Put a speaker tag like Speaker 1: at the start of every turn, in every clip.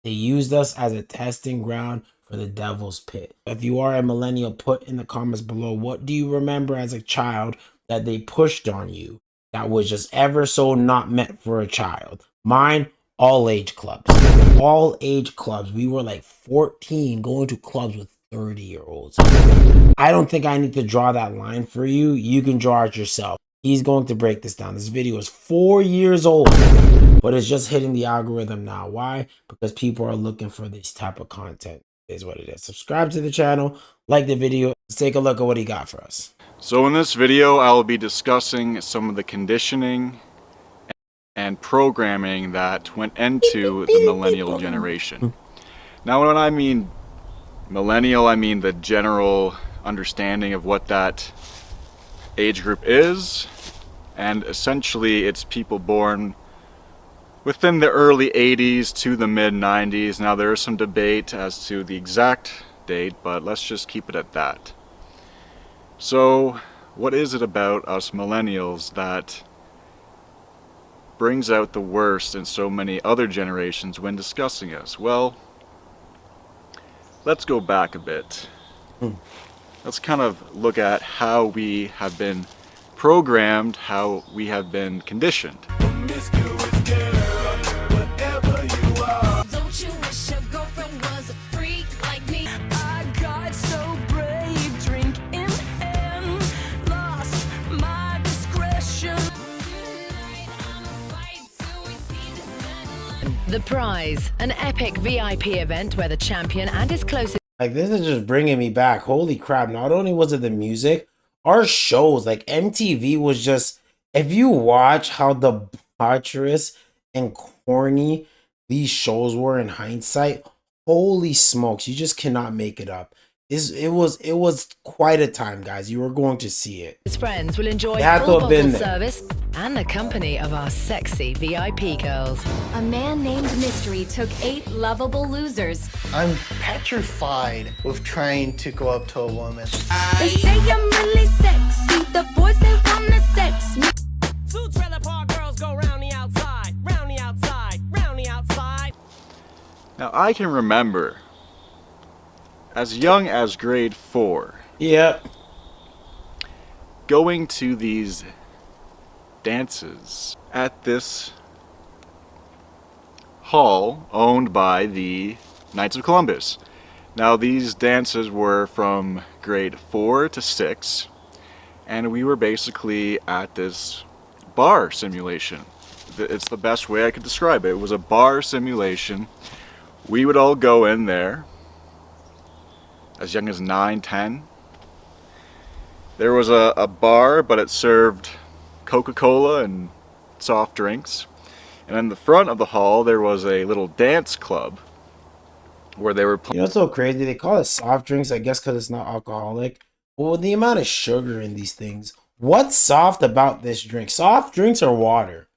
Speaker 1: They used us as a testing ground for the devil's pit. If you are a millennial, put in the comments below, what do you remember as a child that they pushed on you that was just ever so not meant for a child? Mine, all age clubs. All age clubs. We were like 14 going to clubs with 30-year-olds. I don't think I need to draw that line for you. You can draw it yourself. He's going to break this down. This video is 4 years old, but it's just hitting the algorithm now. Why? Because people are looking for this type of content. Is what it is. Subscribe to the channel, like the video. Let's take a look at what he got for us.
Speaker 2: So in this video, I will be discussing some of the conditioning and programming that went into the millennial generation. Now when I mean millennial, I mean the general understanding of what that age group is, and essentially it's people born within the early 80s to the mid 90s. Now there is some debate as to the exact date, but let's just keep it at that. So what is it about us millennials that brings out the worst in so many other generations when discussing us? Well, let's go back a bit. Let's kind of look at how we have been programmed, how we have been conditioned.
Speaker 3: The prize, an epic VIP event where the champion and his closest...
Speaker 1: Like, this is just bringing me back. Holy crap. Not only was it the music, our shows, like MTV was just, if you watch how debaucherous and corny these shows were in hindsight, holy smokes, you just cannot make it up. It was quite a time, guys. You were going to see it.
Speaker 3: His friends will enjoy
Speaker 1: full bottle
Speaker 3: service and the company of our sexy VIP girls.
Speaker 4: A man named Mystery took 8 lovable losers.
Speaker 5: I'm petrified of trying to go up to a woman.
Speaker 4: They say I'm really sexy. The boys, they wanna sex me.
Speaker 6: 2 trailer park girls go round the outside, round the outside, round the outside.
Speaker 2: Now I can remember as young as grade 4.
Speaker 1: Yep.
Speaker 2: Going to these dances at this hall owned by the Knights of Columbus. Now these dances were from grade 4 to 6, and we were basically at this bar simulation. It's the best way I could describe it. It was a bar simulation. We would all go in there as young as 9, 10. There was a bar, but it served Coca-Cola and soft drinks. And in the front of the hall, there was a little dance club where they were playing.
Speaker 1: You know what's so crazy? They call it soft drinks, I guess because it's not alcoholic. Well, the amount of sugar in these things. What's soft about this drink? Soft drinks or water?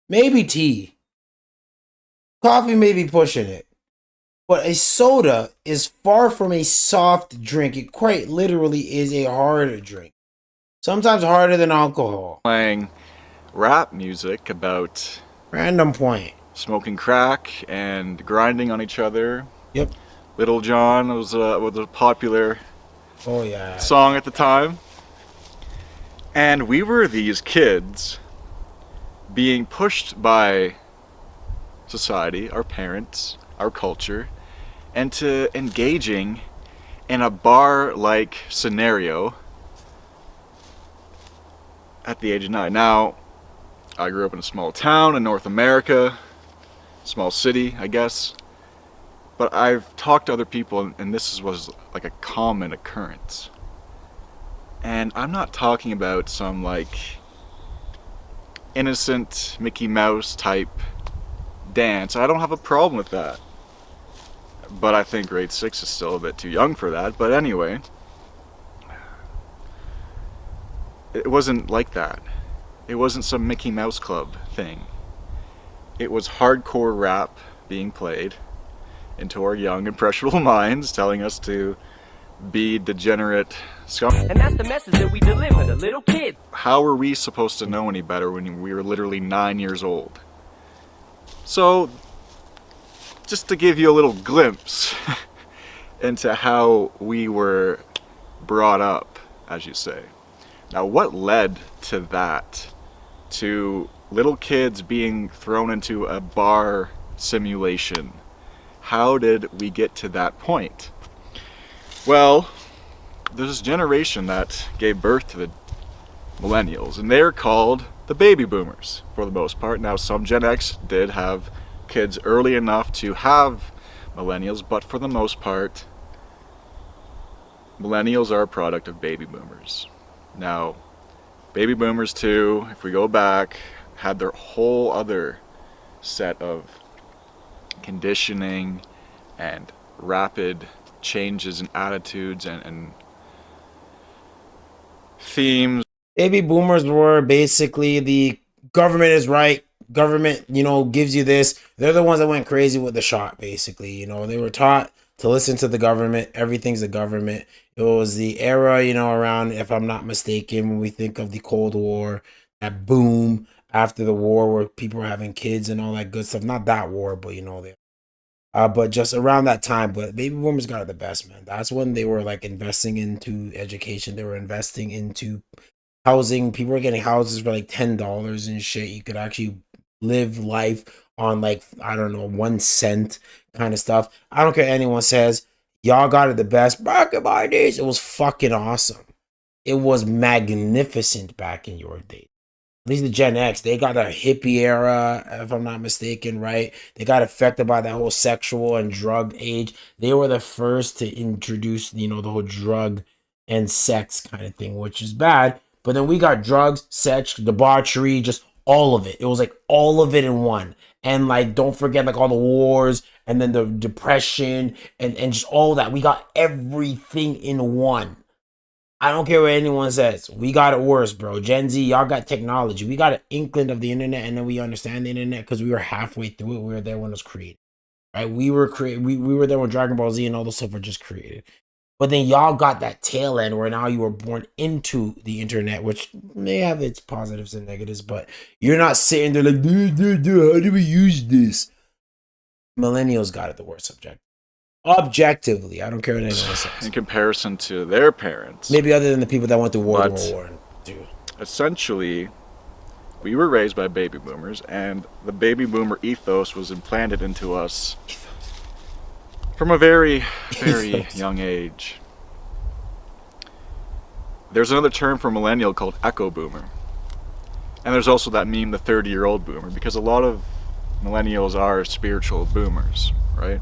Speaker 1: Maybe tea. Coffee may be pushing it. But a soda is far from a soft drink. It quite literally is a hard drink. Sometimes harder than alcohol.
Speaker 2: Playing rap music about
Speaker 1: Random point.
Speaker 2: smoking crack and grinding on each other.
Speaker 1: Yep.
Speaker 2: Little John was a popular
Speaker 1: Oh yeah.
Speaker 2: song at the time. And we were these kids being pushed by society, our parents, our culture, into engaging in a bar-like scenario at the age of 9. Now, I grew up in a small town in North America, small city, I guess, but I've talked to other people, and this was like a common occurrence. And I'm not talking about some like innocent Mickey Mouse type dance. I don't have a problem with that. But I think grade 6 is still a bit too young for that. But anyway, it wasn't like that. It wasn't some Mickey Mouse Club thing. It was hardcore rap being played into our young, impressionable minds, telling us to be degenerate scum.
Speaker 6: And that's the message that we deliver to little kids.
Speaker 2: How were we supposed to know any better when we were literally 9 years old? So just to give you a little glimpse into how we were brought up, as you say. Now, what led to that? To little kids being thrown into a bar simulation? How did we get to that point? Well, there's this generation that gave birth to the Millennials, and they're called the baby boomers for the most part. Now, some Gen X did have kids early enough to have Millennials, but for the most part, Millennials are a product of baby boomers. Now, baby boomers too, if we go back, had their whole other set of conditioning and rapid changes in attitudes and themes.
Speaker 1: Baby boomers were basically the government is right. Government, gives you this. They're the ones that went crazy with the shot, basically. They were taught to listen to the government. Everything's the government. It was the era, around, if I'm not mistaken, when we think of the Cold War, that boom after the war where people were having kids and all that good stuff. Not that war, but but just around that time. But baby boomers got it the best, man. That's when they were like investing into education. They were investing into housing. People were getting houses for like $10 and shit. You could actually live life on like, I don't know, 1 cent kind of stuff. I don't care what anyone says. Y'all got it the best. Back in my days, it was fucking awesome. It was magnificent back in your day. At least the Gen X, they got a hippie era, if I'm not mistaken, right? They got affected by that whole sexual and drug age. They were the first to introduce, the whole drug and sex kind of thing, which is bad. But then we got drugs, sex, debauchery, just all of it. It was like all of it in one. And like, don't forget like all the wars and then the depression and just all that. We got everything in one. I don't care what anyone says. We got it worse, bro. Gen Z, y'all got technology. We got an inkling of the internet, and then we understand the internet because we were halfway through it. We were there when it was created, right? We were there when Dragon Ball Z and all this stuff were just created. But then y'all got that tail end where now you were born into the internet, which may have its positives and negatives, but you're not sitting there like, dude, how do we use this? Millennials got it the worst subject. Objectively, I don't care what anyone says.
Speaker 2: In comparison to their parents.
Speaker 1: Maybe other than the people that went through World War II.
Speaker 2: Essentially, we were raised by baby boomers, and the baby boomer ethos was implanted into us from a very, very young age. There's another term for millennial called echo boomer. And there's also that meme, the 30-year-old boomer, because a lot of millennials are spiritual boomers, right?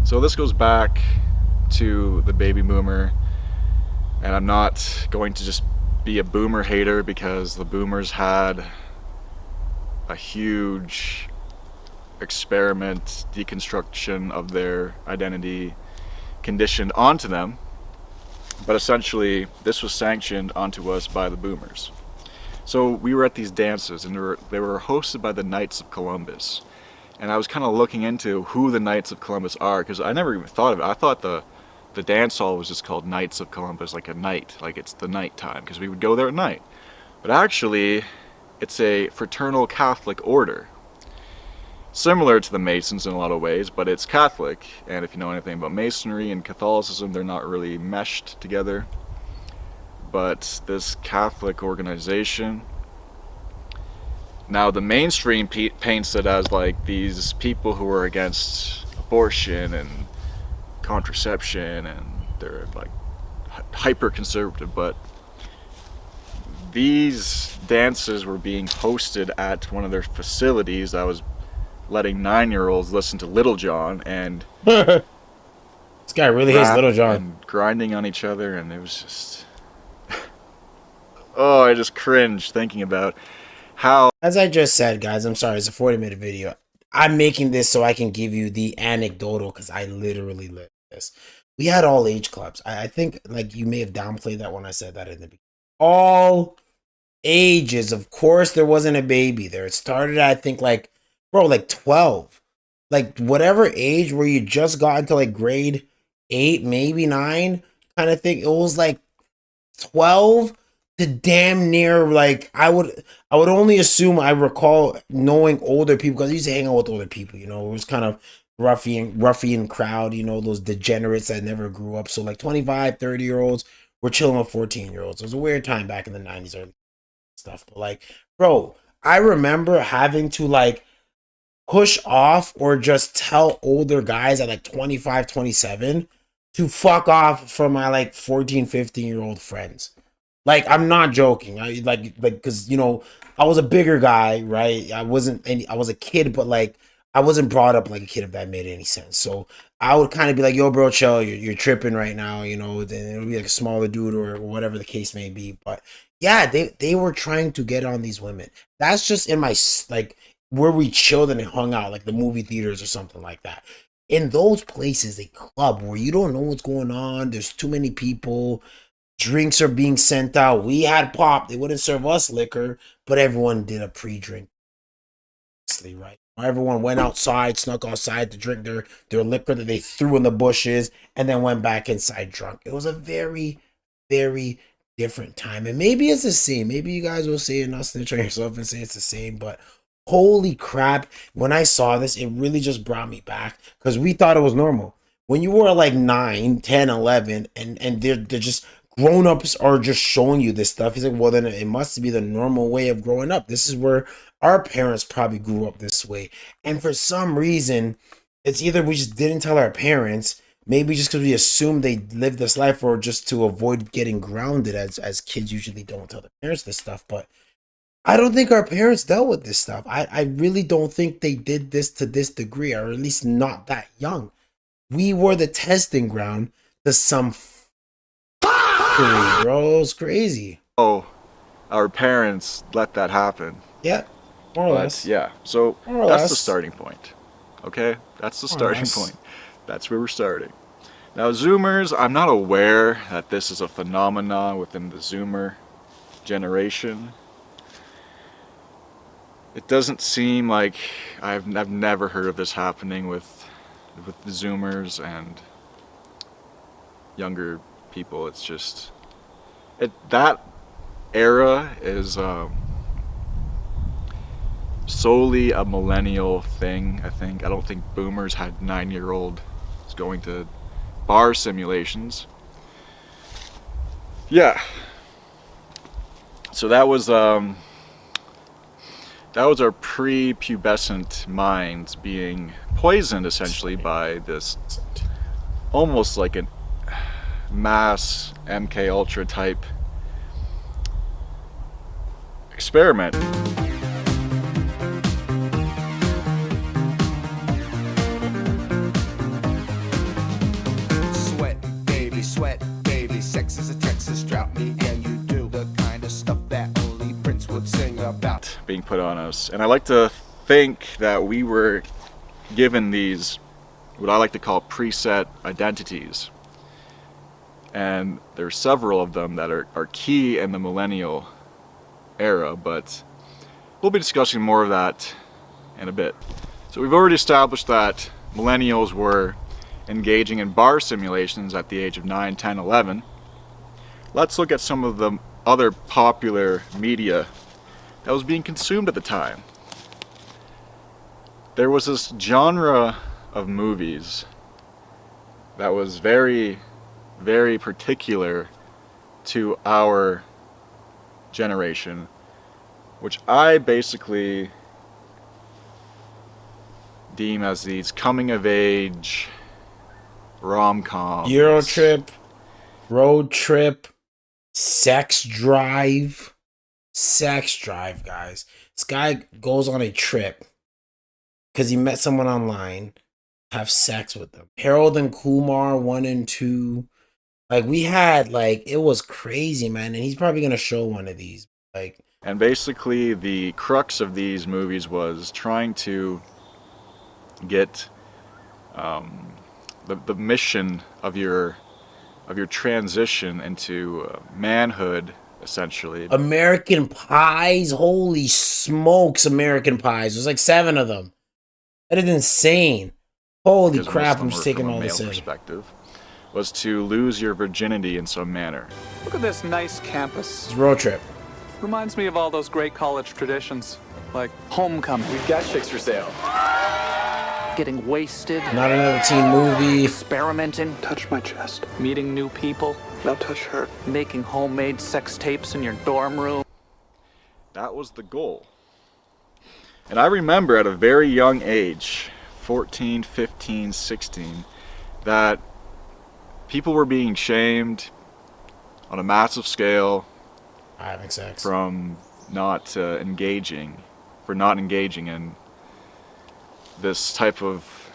Speaker 2: So this goes back to the baby boomer, and I'm not going to just be a boomer hater because the boomers had a huge experiment, deconstruction of their identity conditioned onto them, but essentially this was sanctioned onto us by the boomers. So we were at these dances, and they were hosted by the Knights of Columbus. And I was kind of looking into who the Knights of Columbus are, because I never even thought of it. I thought the dance hall was just called Knights of Columbus, like a night, like it's the night time, because we would go there at night. But actually, it's a fraternal Catholic order. Similar to the Masons in a lot of ways, but it's Catholic. And if you know anything about Masonry and Catholicism, they're not really meshed together. But this Catholic organization, now the mainstream paints it as like these people who are against abortion and contraception, and they're like hyper conservative, but these dances were being hosted at one of their facilities that was letting 9-year-olds listen to Little John, and
Speaker 1: this guy really hates Little John,
Speaker 2: and grinding on each other, and it was just oh, I just cringed thinking about how,
Speaker 1: as I just said, guys, I'm sorry, it's a 40-minute video. I'm making this so I can give you the anecdotal, because I literally lived this. We had all age clubs. I think like you may have downplayed that when I said that in the beginning. All ages. Of course, there wasn't a baby there. It started at, I think, like 12. Like whatever age where you just got into like grade 8, maybe 9 kind of thing. It was like 12 to damn near, like I would only assume, I recall knowing older people because I used to hang out with older people, it was kind of ruffian crowd, you know, those degenerates that never grew up. So like 25, 30-year-olds were chilling with 14-year-olds. It was a weird time back in the 90s or stuff. But like, bro, I remember having to like push off or just tell older guys at like 25, 27 to fuck off from my like 14, 15-year-old friends. Like, I'm not joking. I like because you know, I was a bigger guy, right? I was a kid, but like I wasn't brought up like a kid, if that made any sense. So I would kind of be like, yo, bro, chill, you're tripping right now, you know, then it'll be like a smaller dude or whatever the case may be. But yeah, they were trying to get on these women. That's just in my like where we chilled and hung out, like the movie theaters or something like that. In those places, a club where you don't know what's going on, there's too many people, drinks are being sent out. We had pop, they wouldn't serve us liquor, but everyone did a pre-drink, right? Everyone went outside, snuck outside to drink their liquor that they threw in the bushes, and then went back inside drunk. It was a very, very different time. And maybe it's the same. Maybe you guys will say it, not snitch on yourself and say it's the same, but holy crap, when I saw this, it really just brought me back because we thought it was normal. When you were like 9, 10, 11, and they're just grown-ups are just showing you this stuff. He's like, well, then it must be the normal way of growing up. This is where our parents probably grew up this way. And for some reason, it's either we just didn't tell our parents, maybe just because we assumed they lived this life, or just to avoid getting grounded, as kids usually don't tell their parents this stuff. But I don't think our parents dealt with this stuff. I really don't think they did this to this degree, or at least not that young. We were the testing ground to some bro. It's crazy.
Speaker 2: Oh, our parents let that happen.
Speaker 1: Yeah, more or less.
Speaker 2: Yeah, so
Speaker 1: More or
Speaker 2: that's
Speaker 1: less.
Speaker 2: the starting point. Okay, that's the
Speaker 1: More or
Speaker 2: starting
Speaker 1: less.
Speaker 2: point. That's where we're starting. Now, Zoomers, I'm not aware that this is a phenomenon within the Zoomer generation. It doesn't seem like I've never heard of this happening with the Zoomers and younger people. It's just that era is solely a millennial thing. I don't think Boomers had 9-year-olds going to bar simulations. Yeah. So that was our prepubescent minds being poisoned essentially by this almost like an mass MK Ultra type experiment.
Speaker 7: Sweat, baby, sex is a Texas drought. Me and you do the kind of stuff that only Prince would sing about.
Speaker 2: Being put on us. And I like to think that we were given these, what I like to call preset identities. And there's several of them that are key in the millennial era, but we'll be discussing more of that in a bit. So we've already established that millennials were engaging in bar simulations at the age of 9, 10, 11. Let's look at some of the other popular media that was being consumed at the time. There was this genre of movies that was very, very particular to our generation, which I basically deem as these coming of age rom-coms.
Speaker 1: EuroTrip, road trip, sex drive, guys. This guy goes on a trip because he met someone online, have sex with them. Harold and Kumar 1 and 2. Like, we had, like, it was crazy, man. And he's probably gonna show one of these. Like,
Speaker 2: and basically the crux of these movies was trying to get the mission of your transition into manhood, essentially.
Speaker 1: American Pies, holy smokes, American Pies. There's like 7 of them. That is insane. Holy
Speaker 2: Because
Speaker 1: crap,
Speaker 2: most
Speaker 1: I'm
Speaker 2: of
Speaker 1: just
Speaker 2: them were
Speaker 1: taking
Speaker 2: from a
Speaker 1: all this
Speaker 2: male
Speaker 1: in.
Speaker 2: perspective, was to lose your virginity in some manner.
Speaker 8: Look at this nice campus.
Speaker 1: It's road trip.
Speaker 8: Reminds me of all those great college traditions, like homecoming.
Speaker 9: We've got chicks for sale.
Speaker 8: getting wasted,
Speaker 1: Not another teen movie.
Speaker 8: experimenting,
Speaker 9: Touch my chest.
Speaker 8: meeting new people,
Speaker 9: Now touch her.
Speaker 8: making homemade sex tapes in your dorm room.
Speaker 2: That was the goal. And I remember at a very young age, 14, 15, 16, that people were being shamed on a massive scale
Speaker 1: Having sex.
Speaker 2: from not engaging in this type of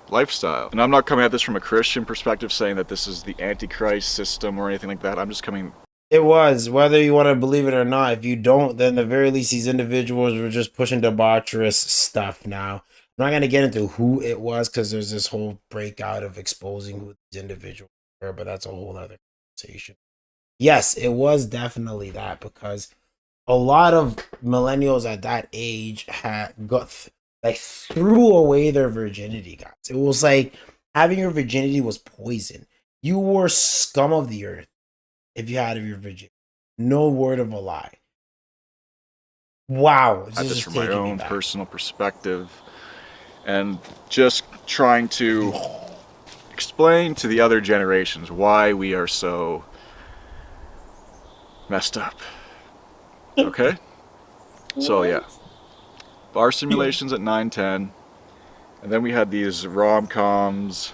Speaker 2: lifestyle. And I'm not coming at this from a Christian perspective saying that this is the Antichrist system or anything like that. I'm just coming...
Speaker 1: It was, whether you want to believe it or not. If you don't, then at the very least, these individuals were just pushing debaucherous stuff. Now, I'm not going to get into who it was because there's this whole breakout of exposing who these individuals were, but that's a whole other conversation. Yes, it was definitely that, because a lot of millennials at that age had threw away their virginity, guys. It was like having your virginity was poison. You were scum of the earth if you had your virginity. No word of a lie. Wow.
Speaker 2: That's just from my own personal perspective, and just trying to explain to the other generations why we are so messed up. Okay? So yeah. Bar simulations at 9, 10. And then we had these rom-coms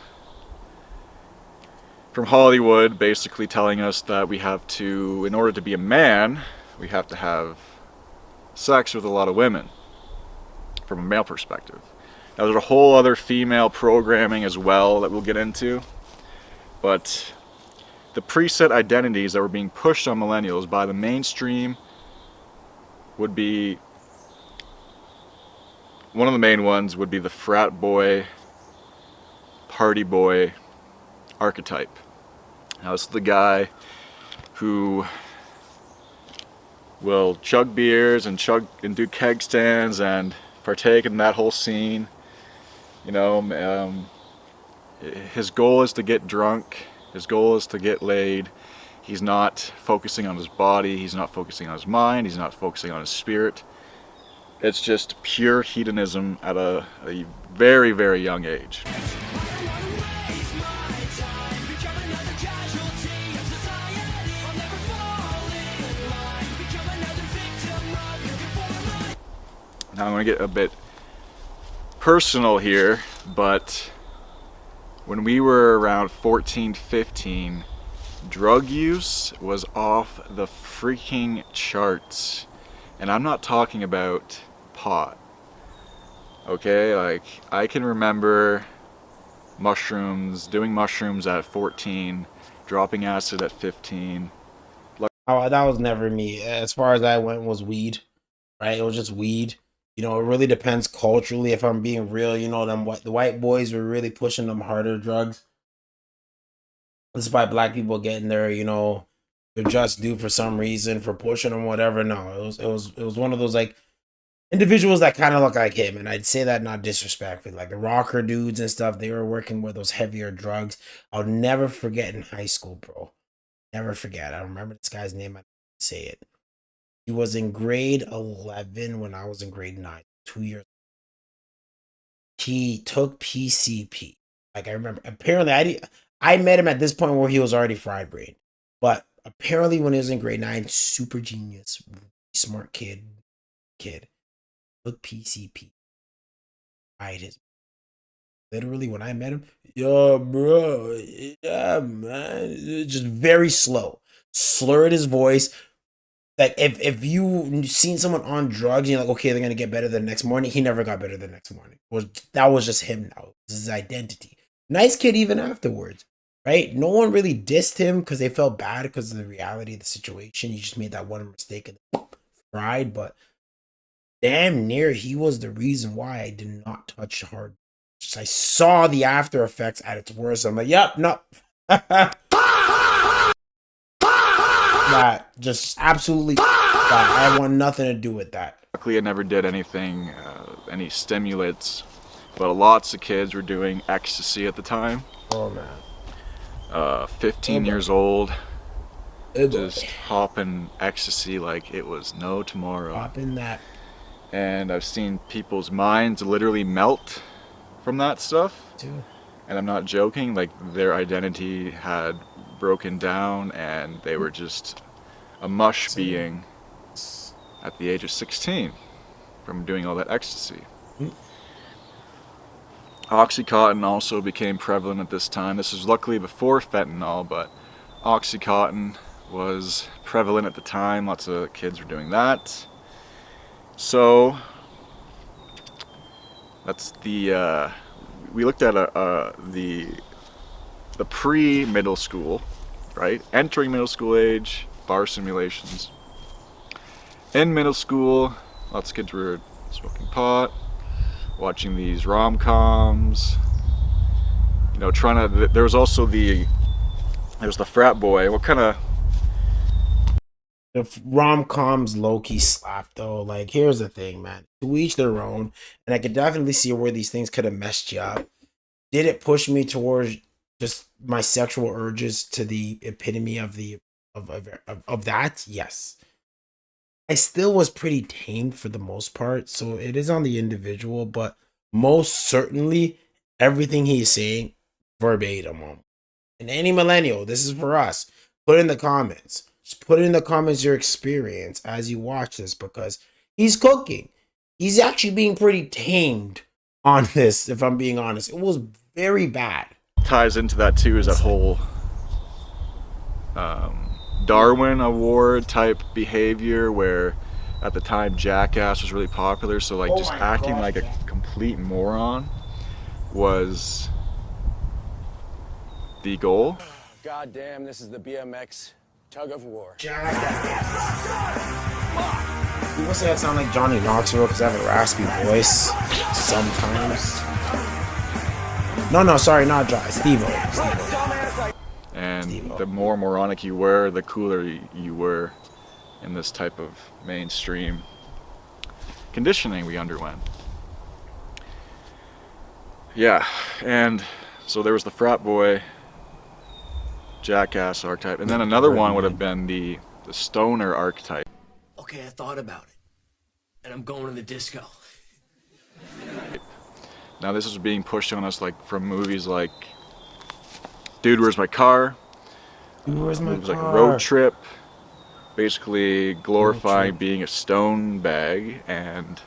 Speaker 2: from Hollywood basically telling us that we have to, in order to be a man, we have to have sex with a lot of women from a male perspective. Now there's a whole other female programming as well that we'll get into, but the preset identities that were being pushed on millennials by the mainstream would be, one of the main ones would be the frat boy, party boy archetype. Now it's the guy who will chug beers and do keg stands and partake in that whole scene. You know, his goal is to get drunk. His goal is to get laid. He's not focusing on his body. He's not focusing on his mind. He's not focusing on his spirit. It's just pure hedonism at a very, very young age. Now I'm going to get a bit personal here, but when we were around 14, 15, drug use was off the freaking charts. And I'm not talking about pot. Okay, like I can remember mushrooms, doing mushrooms at 14, dropping acid at 15.
Speaker 1: Oh, that was never me. As far as I went was weed, right? It was just weed. You know, it really depends culturally. If I'm being real, you know, the white boys were really pushing them harder drugs. Despite black people getting their, you know, their just due for some reason for pushing them, whatever. No, it was one of those like individuals that kind of look like him, and I'd say that not disrespectfully. Like the rocker dudes and stuff, they were working with those heavier drugs. I'll never forget in high school, bro. Never forget. I remember this guy's name. I didn't say it. He was in grade 11 when I was in grade 9, 2 years. He took PCP. Like I remember, apparently I met him at this point where he was already fried brain. But apparently when he was in grade 9, super genius, smart kid, took PCP. Fried his. Literally when I met him, yo, bro, yeah, man, just very slow, slurred his voice. Like if you seen someone on drugs, you're like, okay, they're gonna get better the next morning. He never got better the next morning. That was just him now. This is his identity. Nice kid even afterwards, right? No one really dissed him because they felt bad because of the reality of the situation. He just made that one mistake and fried, but damn near he was the reason why I did not touch hard. Just, I saw the after effects at its worst. I'm like, yep, no. That just absolutely I want nothing to do with that.
Speaker 2: Luckily I never did anything, any stimulants, but lots of kids were doing ecstasy at the time.
Speaker 1: Oh man.
Speaker 2: 15 years old, just hopping ecstasy like it was no tomorrow.
Speaker 1: Hopping that.
Speaker 2: And I've seen people's minds literally melt from that stuff.
Speaker 1: Dude.
Speaker 2: And I'm not joking, like their identity had broken down and they were just a mush being at the age of 16 from doing all that ecstasy. Oxycontin also became prevalent at this time. This was luckily before fentanyl, but Oxycontin was prevalent at the time. Lots of kids were doing that. So that's the we looked at the pre-middle school, right? Entering middle school age, bar simulations. In middle school, lots of kids were smoking pot, watching these rom-coms, you know, trying to, there was also the frat boy. What kind of...
Speaker 1: The rom-coms low-key slap though. Like, here's the thing, man. To each their own, and I could definitely see where these things could have messed you up. Did it push me towards just my sexual urges to the epitome of that? Yes. I still was pretty tamed for the most part, so it is on the individual, but most certainly everything he's saying verbatim on. And any millennial, this is for us. Put in the comments. Just put in the comments your experience as you watch this, because he's cooking. He's actually being pretty tamed on this, if I'm being honest. It was very bad.
Speaker 2: Ties into that too is that whole Darwin Award type behavior where at the time Jackass was really popular, so like just acting like a complete moron was the goal.
Speaker 6: God damn, this is the BMX tug of war.
Speaker 1: People say I sound like Johnny Knoxville because I have a raspy voice sometimes. No, sorry, not dry. Steve-O.
Speaker 2: And the more moronic you were, the cooler you were in this type of mainstream conditioning we underwent. Yeah, and so there was the frat boy, Jackass archetype, and then another one would have been the stoner archetype.
Speaker 6: Okay, I thought about it, and I'm going to the disco.
Speaker 2: Now this is being pushed on us like from movies like Dude, Where's My Car?
Speaker 1: Where's my
Speaker 2: movies like
Speaker 1: car?
Speaker 2: Road Trip, basically glorifying being a stone bag and,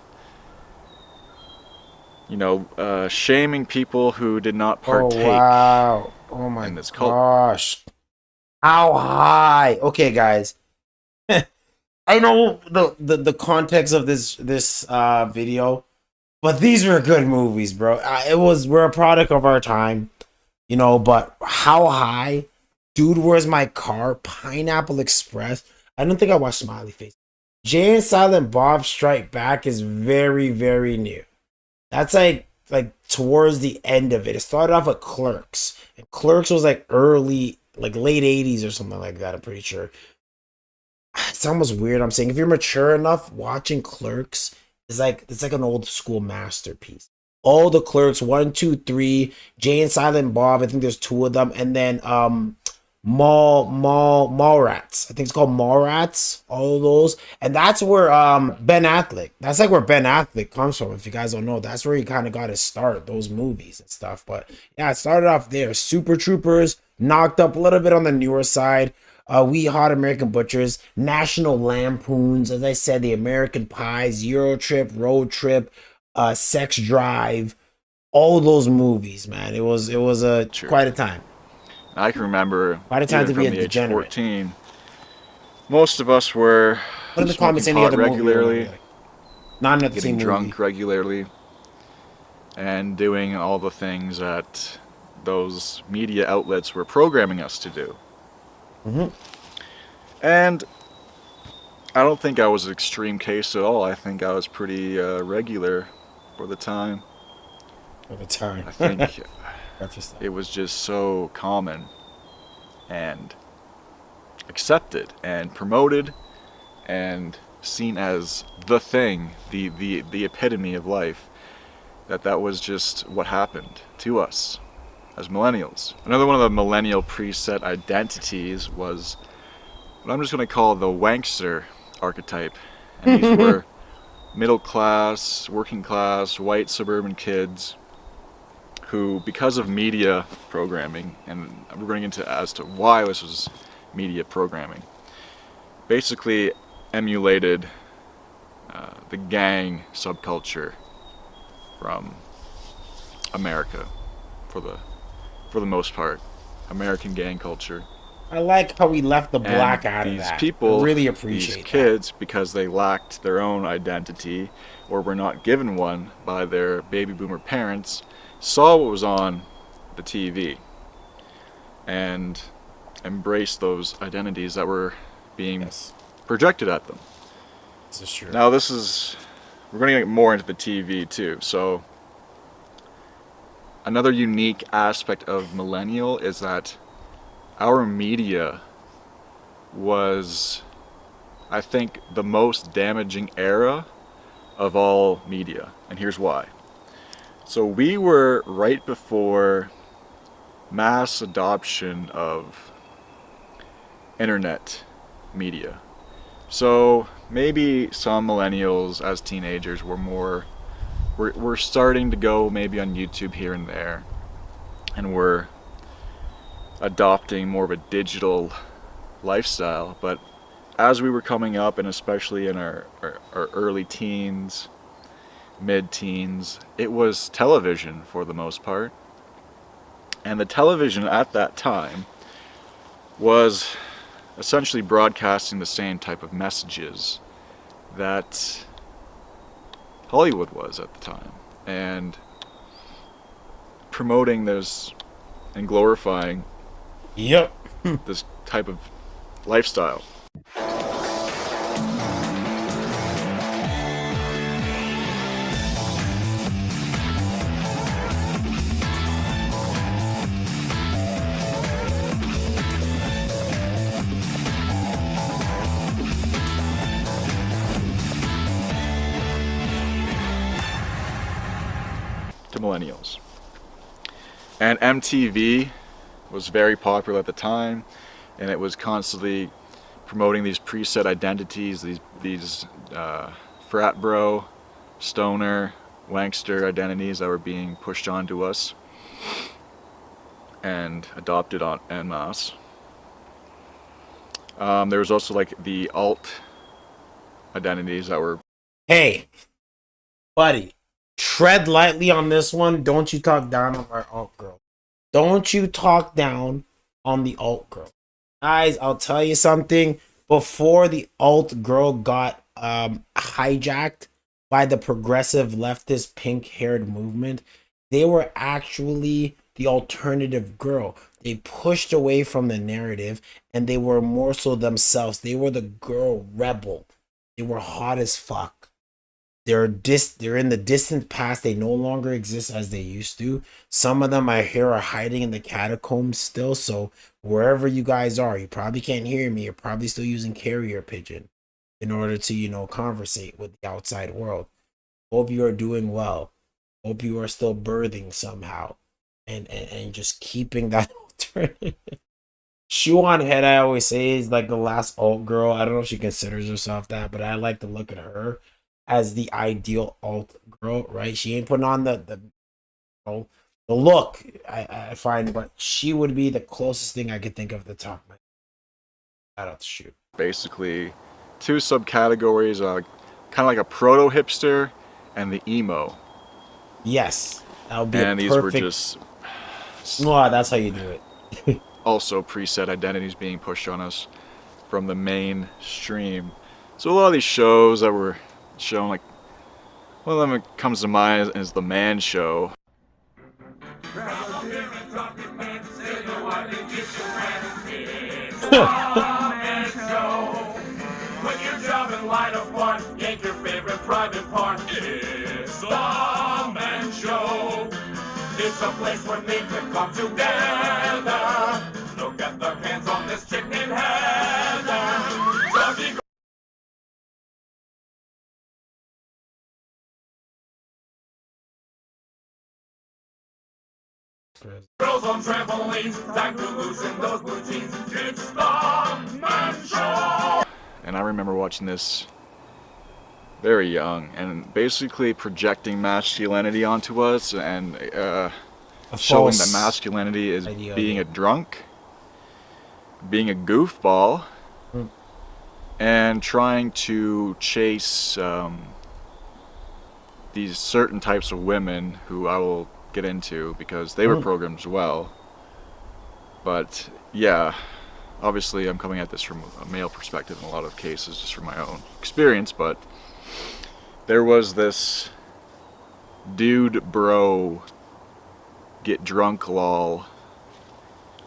Speaker 2: you know, shaming people who did not partake.
Speaker 1: Oh, wow. Oh my
Speaker 2: in this cult.
Speaker 1: gosh. How high? Okay, guys. I know the context of this video, but these were good movies, bro. We're a product of our time, you know, but how high? Dude, Where's My Car? Pineapple Express. I don't think I watched Smiley Face. Jay and Silent Bob Strike Back is very, very new. That's like towards the end of it. It started off with Clerks. And Clerks was like late 80s or something like that, I'm pretty sure. It's almost weird. I'm saying if you're mature enough, watching Clerks is it's like an old school masterpiece. All the Clerks, 1, 2, 3, Jay and Silent Bob, I think there's 2 of them, and then Mallrats. I think it's called Mallrats. All of those, and that's where Ben Affleck. That's like where Ben Affleck comes from. If you guys don't know, that's where he kind of got his start. Those movies and stuff. But yeah, it started off there. Super Troopers, knocked up a little bit on the newer side. We Hot American Butchers, National Lampoons, as I said, the American Pies, Eurotrip, Road Trip, Sex Drive, all those movies, man. It was quite a time.
Speaker 2: I can remember
Speaker 1: quite a time to be a
Speaker 2: from the age
Speaker 1: degenerate.
Speaker 2: 14, most of us were
Speaker 1: Put in the comments any other
Speaker 2: regularly,
Speaker 1: movie, not another
Speaker 2: getting
Speaker 1: movie.
Speaker 2: drunk regularly, and doing all the things that those media outlets were programming us to do. And I don't think I was an extreme case at all. I think I was pretty regular for the time.
Speaker 1: For the time.
Speaker 2: I think it was just so common and accepted and promoted and seen as the thing, the epitome of life, that was just what happened to us as millennials. Another one of the millennial preset identities was what I'm just going to call the wankster archetype. And these were middle class, working class, white suburban kids who, because of media programming, and we're going into as to why this was media programming, basically emulated the gang subculture from America, for the most part, American gang culture.
Speaker 1: I like how we left the black
Speaker 2: And
Speaker 1: out of
Speaker 2: these
Speaker 1: that.
Speaker 2: people,
Speaker 1: I really appreciate
Speaker 2: these
Speaker 1: that.
Speaker 2: kids, because they lacked their own identity or were not given one by their baby boomer parents, saw what was on the TV and embraced those identities that were being
Speaker 1: Yes,
Speaker 2: projected at them.
Speaker 1: this is true.
Speaker 2: Now we're going to get more into the TV too. So another unique aspect of Millennial is that our media was, I think, the most damaging era of all media, and here's why. So we were right before mass adoption of internet media. So maybe some millennials as teenagers we're starting to go maybe on YouTube here and there, and we're adopting more of a digital lifestyle. But as we were coming up, and especially in our early teens, mid-teens, it was television for the most part. And the television at that time was essentially broadcasting the same type of messages that Hollywood was at the time, and promoting those and glorifying
Speaker 1: Yep.
Speaker 2: this type of lifestyle. To millennials. And MTV was very popular at the time, and it was constantly promoting these preset identities, these frat bro, stoner, wankster identities that were being pushed onto us and adopted en masse. There was also like the alt identities that were...
Speaker 1: Hey, buddy, tread lightly on this one. Don't you talk down on our alt girl. Don't you talk down on the alt girl. Guys, I'll tell you something. Before the alt girl got hijacked by the progressive leftist pink-haired movement, they were actually the alternative girl. They pushed away from the narrative, and they were more so themselves. They were the girl rebel. They were hot as fuck. They're in the distant past. They no longer exist as they used to. Some of them I hear are hiding in the catacombs still. So wherever you guys are, you probably can't hear me. You're probably still using carrier pigeon in order to, conversate with the outside world. Hope you are doing well. Hope you are still birthing somehow. And just keeping that alternative. Shoe on head, I always say, is like the last alt girl. I don't know if she considers herself that, but I like to look at her as the ideal alt girl, right? She ain't putting on the look, I find, but she would be the closest thing I could think of at the top of my head. Shout out to Shoe.
Speaker 2: basically two subcategories, kind of like a proto hipster and the emo.
Speaker 1: Yes, that would be
Speaker 2: And
Speaker 1: a
Speaker 2: these were
Speaker 1: perfect.
Speaker 2: just
Speaker 1: Oh, that's how you do it.
Speaker 2: also preset identities being pushed on us from the mainstream. So a lot of these shows that were shown, like one of them that comes to mind is the Man Show.
Speaker 6: When you're driving light of one, yank your favorite private part. It's the Man Show. It's a place where nature come together. Look at the hands on this chick named Heather. Doggy girls on trampolines, time to loosen those blue jeans. It's the Man Show.
Speaker 2: And I remember watching this very young and basically projecting masculinity onto us and showing that
Speaker 1: false
Speaker 2: masculinity is
Speaker 1: idea of
Speaker 2: being
Speaker 1: it.
Speaker 2: a drunk, being a goofball, and trying to chase these certain types of women who I will get into because they were programmed as well. But yeah, obviously I'm coming at this from a male perspective in a lot of cases, just from my own experience, but there was this dude bro get drunk lol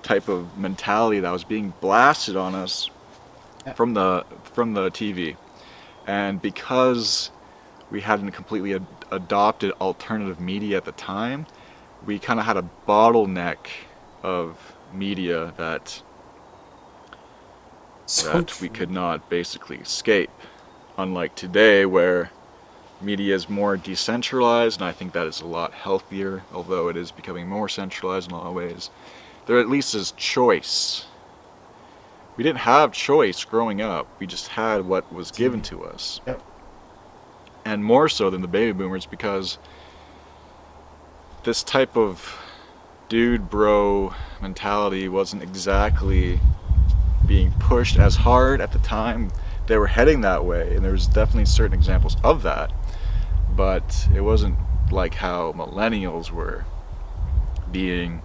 Speaker 2: type of mentality that was being blasted on us from the TV. And because we hadn't completely adopted alternative media at the time, we kind of had a bottleneck of media that we could not basically escape. Unlike today, where media is more decentralized, and I think that is a lot healthier, although it is becoming more centralized in a lot of ways. There at least is choice. We didn't have choice growing up. We just had what was given to us.
Speaker 1: Yep.
Speaker 2: And more so than the baby boomers, because this type of dude bro mentality wasn't exactly being pushed as hard at the time. They were heading that way, and there was definitely certain examples of that, but it wasn't like how millennials were being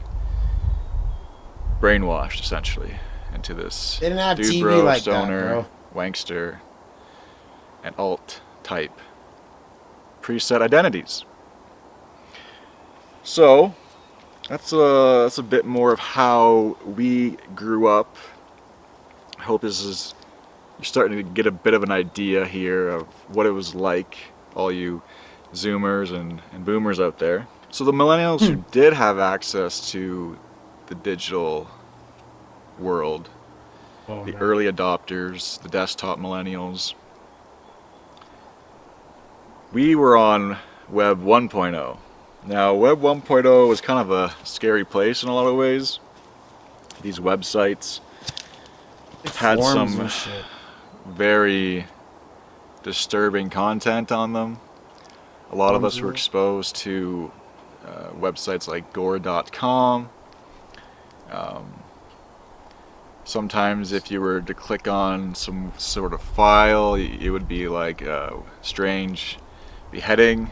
Speaker 2: brainwashed essentially into this
Speaker 1: They didn't have
Speaker 2: dude
Speaker 1: TV
Speaker 2: bro,
Speaker 1: like
Speaker 2: stoner,
Speaker 1: that, bro.
Speaker 2: wankster, and alt type preset identities. So that's a bit more of how we grew up. I hope this is, you're starting to get a bit of an idea here of what it was like, all you Zoomers and boomers out there. So the millennials who did have access to the digital world, the early adopters, the desktop millennials, we were on Web 1.0. Now, Web 1.0 was kind of a scary place in a lot of ways. These websites had some very disturbing content on them. A lot of us were exposed to websites like gore.com. Sometimes if you were to click on some sort of file, it would be like a strange beheading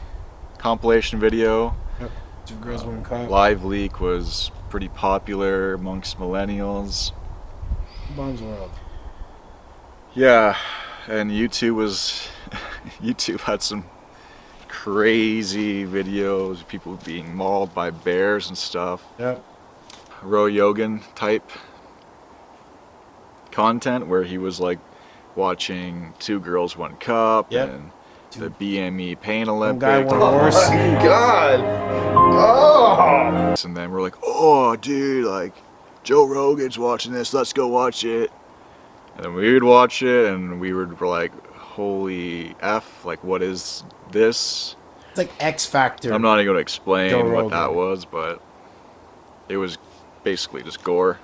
Speaker 2: compilation video.
Speaker 1: Yep. Two girls, one cup.
Speaker 2: Live Leak was pretty popular amongst millennials.
Speaker 1: Bombs World.
Speaker 2: Yeah, and YouTube was YouTube had some crazy videos of people being mauled by bears and stuff.
Speaker 1: Yep.
Speaker 2: Ro Yogan type content where he was like watching Two Girls, One Cup,
Speaker 1: Yep.
Speaker 2: and the BME Pain
Speaker 1: One guy,
Speaker 2: Olympics.
Speaker 1: one horse.
Speaker 5: God. Oh.
Speaker 2: And then we're like, oh, dude, like Joe Rogan's watching this, let's go watch it. And then we would watch it, and we were like, holy F, like, what is this?
Speaker 1: It's like X Factor.
Speaker 2: I'm not even going to explain
Speaker 1: Joe
Speaker 2: what that
Speaker 1: Rogan.
Speaker 2: was, but it was basically just gore.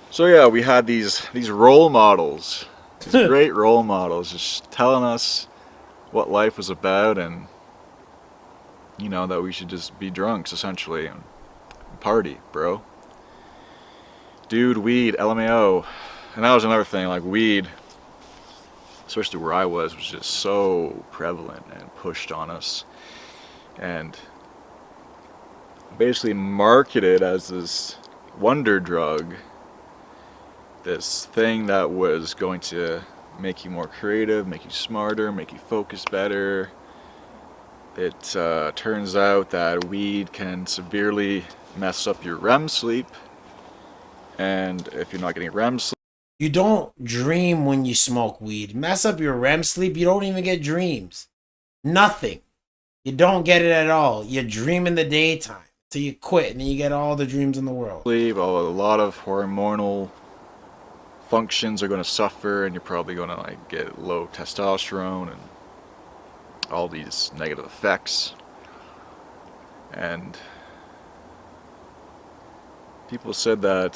Speaker 2: So yeah, we had these role models, these great role models, just telling us what life was about, and you know, that we should just be drunks essentially and party, bro. Dude, weed, LMAO. And that was another thing, like weed, especially where I was just so prevalent and pushed on us, and basically marketed as this wonder drug, this thing that was going to make you more creative, make you smarter, make you focus better. It turns out that weed can severely mess up your REM sleep, and if you're not getting REM sleep,
Speaker 1: You don't dream when you smoke weed. Mess up your REM sleep, you don't even get dreams. Nothing. You don't get it at all. You dream in the daytime till you quit, and then you get all the dreams in the world.
Speaker 2: a lot of hormonal functions are going to suffer, and you're probably going to like get low testosterone and all these negative effects. And people said that,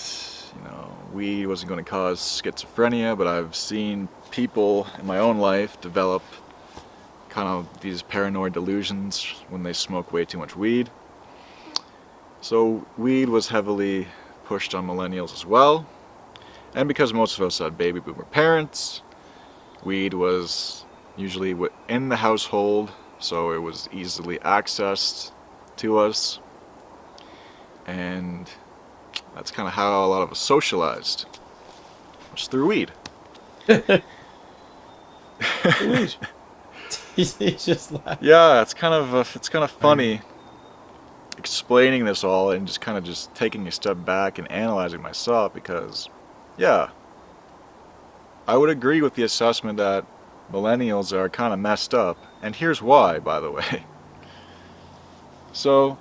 Speaker 2: you know, weed wasn't going to cause schizophrenia, but I've seen people in my own life develop kind of these paranoid delusions when they smoke way too much weed. So weed was heavily pushed on millennials as well. And because most of us had baby boomer parents, weed was usually in the household, so it was easily accessed to us. And that's kind of how a lot of us socialized, just through weed.
Speaker 1: He's just like,
Speaker 2: Yeah, it's kind of funny explaining this all and just kind of just taking a step back and analyzing myself, because yeah, I would agree with the assessment that millennials are kind of messed up, and here's why, by the way. So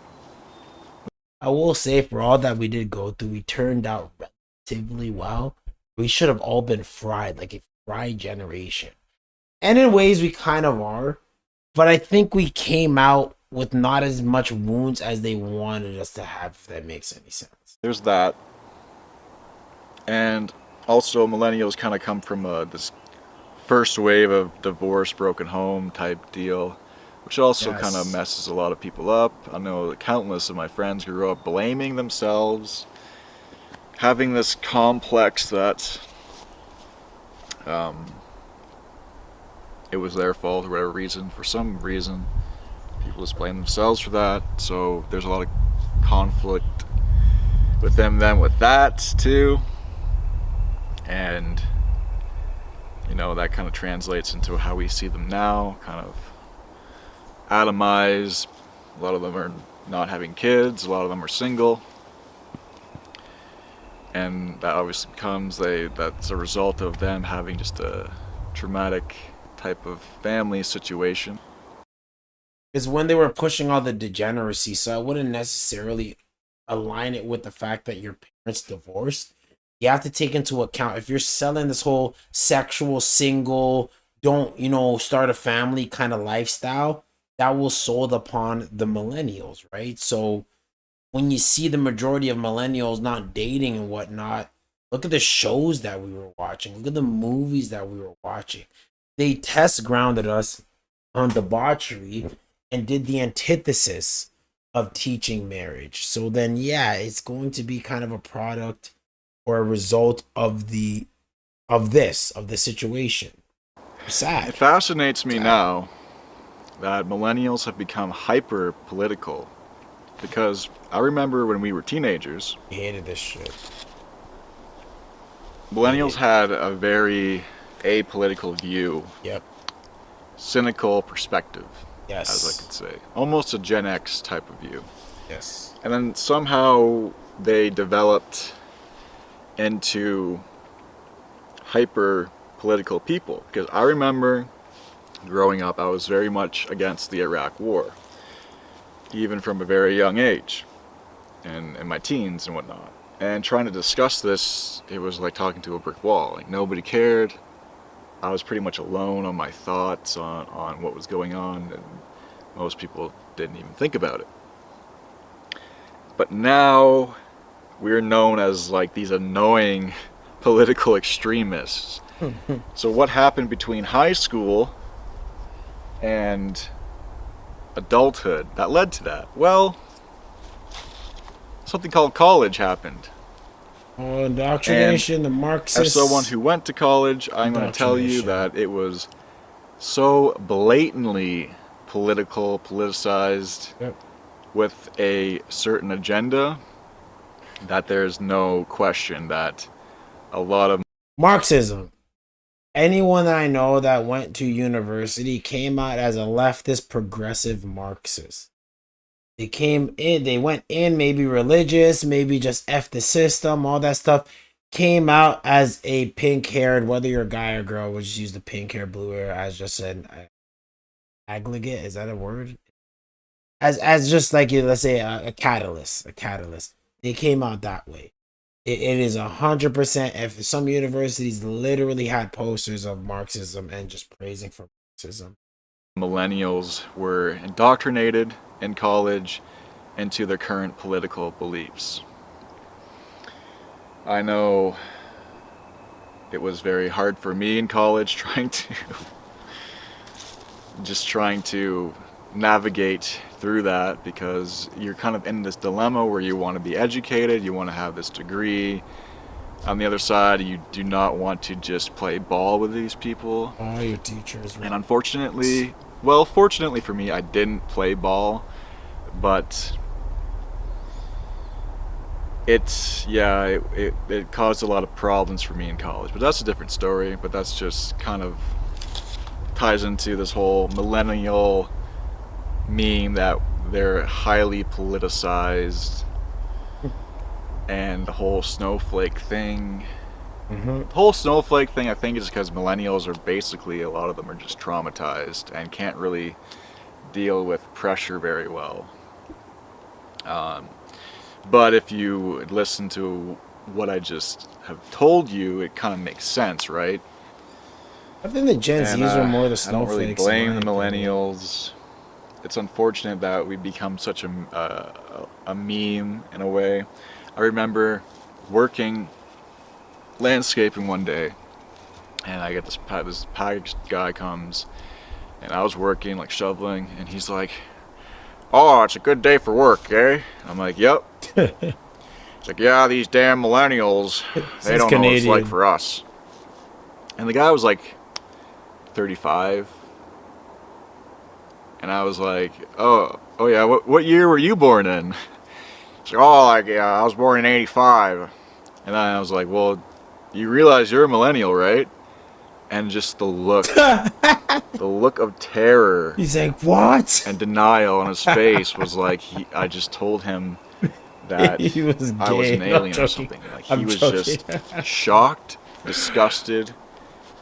Speaker 1: I will say, for all that we did go through, we turned out relatively well. We should have all been fried, like a fried generation. And in ways we kind of are, but I think we came out with not as much wounds as they wanted us to have, if that makes any sense.
Speaker 2: there's that. And also millennials kind of come from this first wave of divorce, broken home type deal, which also kind of
Speaker 1: Yes.
Speaker 2: messes a lot of people up. I know that countless of my friends grew up blaming themselves, having this complex that it was their fault or whatever reason. For some reason, people just blame themselves for that. So there's a lot of conflict with them then with that too. And you know, that kind of translates into how we see them now, kind of atomized. A lot of them are not having kids, a lot of them are single. And that obviously that's a result of them having just a traumatic type of family situation.
Speaker 1: Is when they were pushing all the degeneracy, so I wouldn't necessarily align it with the fact that your parents divorced. You have to take into account, if you're selling this whole sexual, single, don't start a family kind of lifestyle, that was sold upon the millennials, right? So when you see the majority of millennials not dating and whatnot, look at the shows that we were watching, look at the movies that we were watching. They test grounded us on debauchery and did the antithesis of teaching marriage. So then, yeah, it's going to be kind of a product or a result of this situation. Sad.
Speaker 2: It fascinates me now that millennials have become hyper political, because I remember when we were teenagers,
Speaker 1: I hated this shit.
Speaker 2: millennials had a very apolitical view,
Speaker 1: Yep.
Speaker 2: cynical perspective,
Speaker 1: Yes.
Speaker 2: as I could say, almost a Gen X type of view.
Speaker 1: Yes.
Speaker 2: And then somehow they developed into hyper political people, because I remember growing up, I was very much against the Iraq War, even from a very young age, and in my teens and whatnot. And trying to discuss this, it was like talking to a brick wall. Like, nobody cared. I was pretty much alone on my thoughts on what was going on, and most people didn't even think about it. But now we're known as like these annoying political extremists. So what happened between high school and adulthood that led to that? Well, something called college happened.
Speaker 1: Oh, indoctrination, the Marxists.
Speaker 2: As someone who went to college, I'm going to tell you
Speaker 1: Indoctrination.
Speaker 2: that it was so blatantly politicized,
Speaker 1: Yep.
Speaker 2: with a certain agenda, that there's no question that a lot of
Speaker 1: Marxism. Anyone that I know that went to university came out as a leftist progressive Marxist. They went in maybe religious, maybe just F the system, all that stuff. Came out as a pink haired, whether you're a guy or girl, we'll just use the pink hair, blue hair as just an aggregate. Is that a word? As just like, let's say a catalyst. They came out that way. It is 100%. If some universities literally had posters of Marxism and just praising for Marxism.
Speaker 2: millennials were indoctrinated in college into their current political beliefs. I know it was very hard for me in college trying to navigate through that, because you're kind of in this dilemma where you want to be educated, you want to have this degree. On the other side, you do not want to just play ball with these people.
Speaker 1: All your teachers.
Speaker 2: And unfortunately, well, fortunately for me, I didn't play ball, but it caused a lot of problems for me in college. But that's a different story. But that's just kind of ties into this whole millennial meme that they're highly politicized, and the whole snowflake thing. The whole snowflake thing, I think, is because millennials are basically, a lot of them are just traumatized and can't really deal with pressure very well. But if you listen to what I just have told you, it kind of makes sense, right?
Speaker 1: I think the Gen Zs are more the snowflakes.
Speaker 2: I don't really blame the millennials. It's unfortunate that we become such a meme in a way. I remember working landscaping one day, and I get this package guy comes, and I was working, like shoveling, and he's like, "Oh, it's a good day for work, eh?" I'm like, "Yep." It's like, "Yeah, these damn millennials, they don't know what it's like for us." And the guy was like 35, and I was like, oh yeah, what year were you born in?" He's like, "Oh, like, yeah, I was born in 85. And then I was like, "Well, you realize you're a millennial, right?" And just the look, the look of terror.
Speaker 1: He's like, "What?"
Speaker 2: And denial on his face was like, I just told him that
Speaker 1: he was
Speaker 2: I was an
Speaker 1: gay.
Speaker 2: alien or something. Like, he was just shocked, disgusted,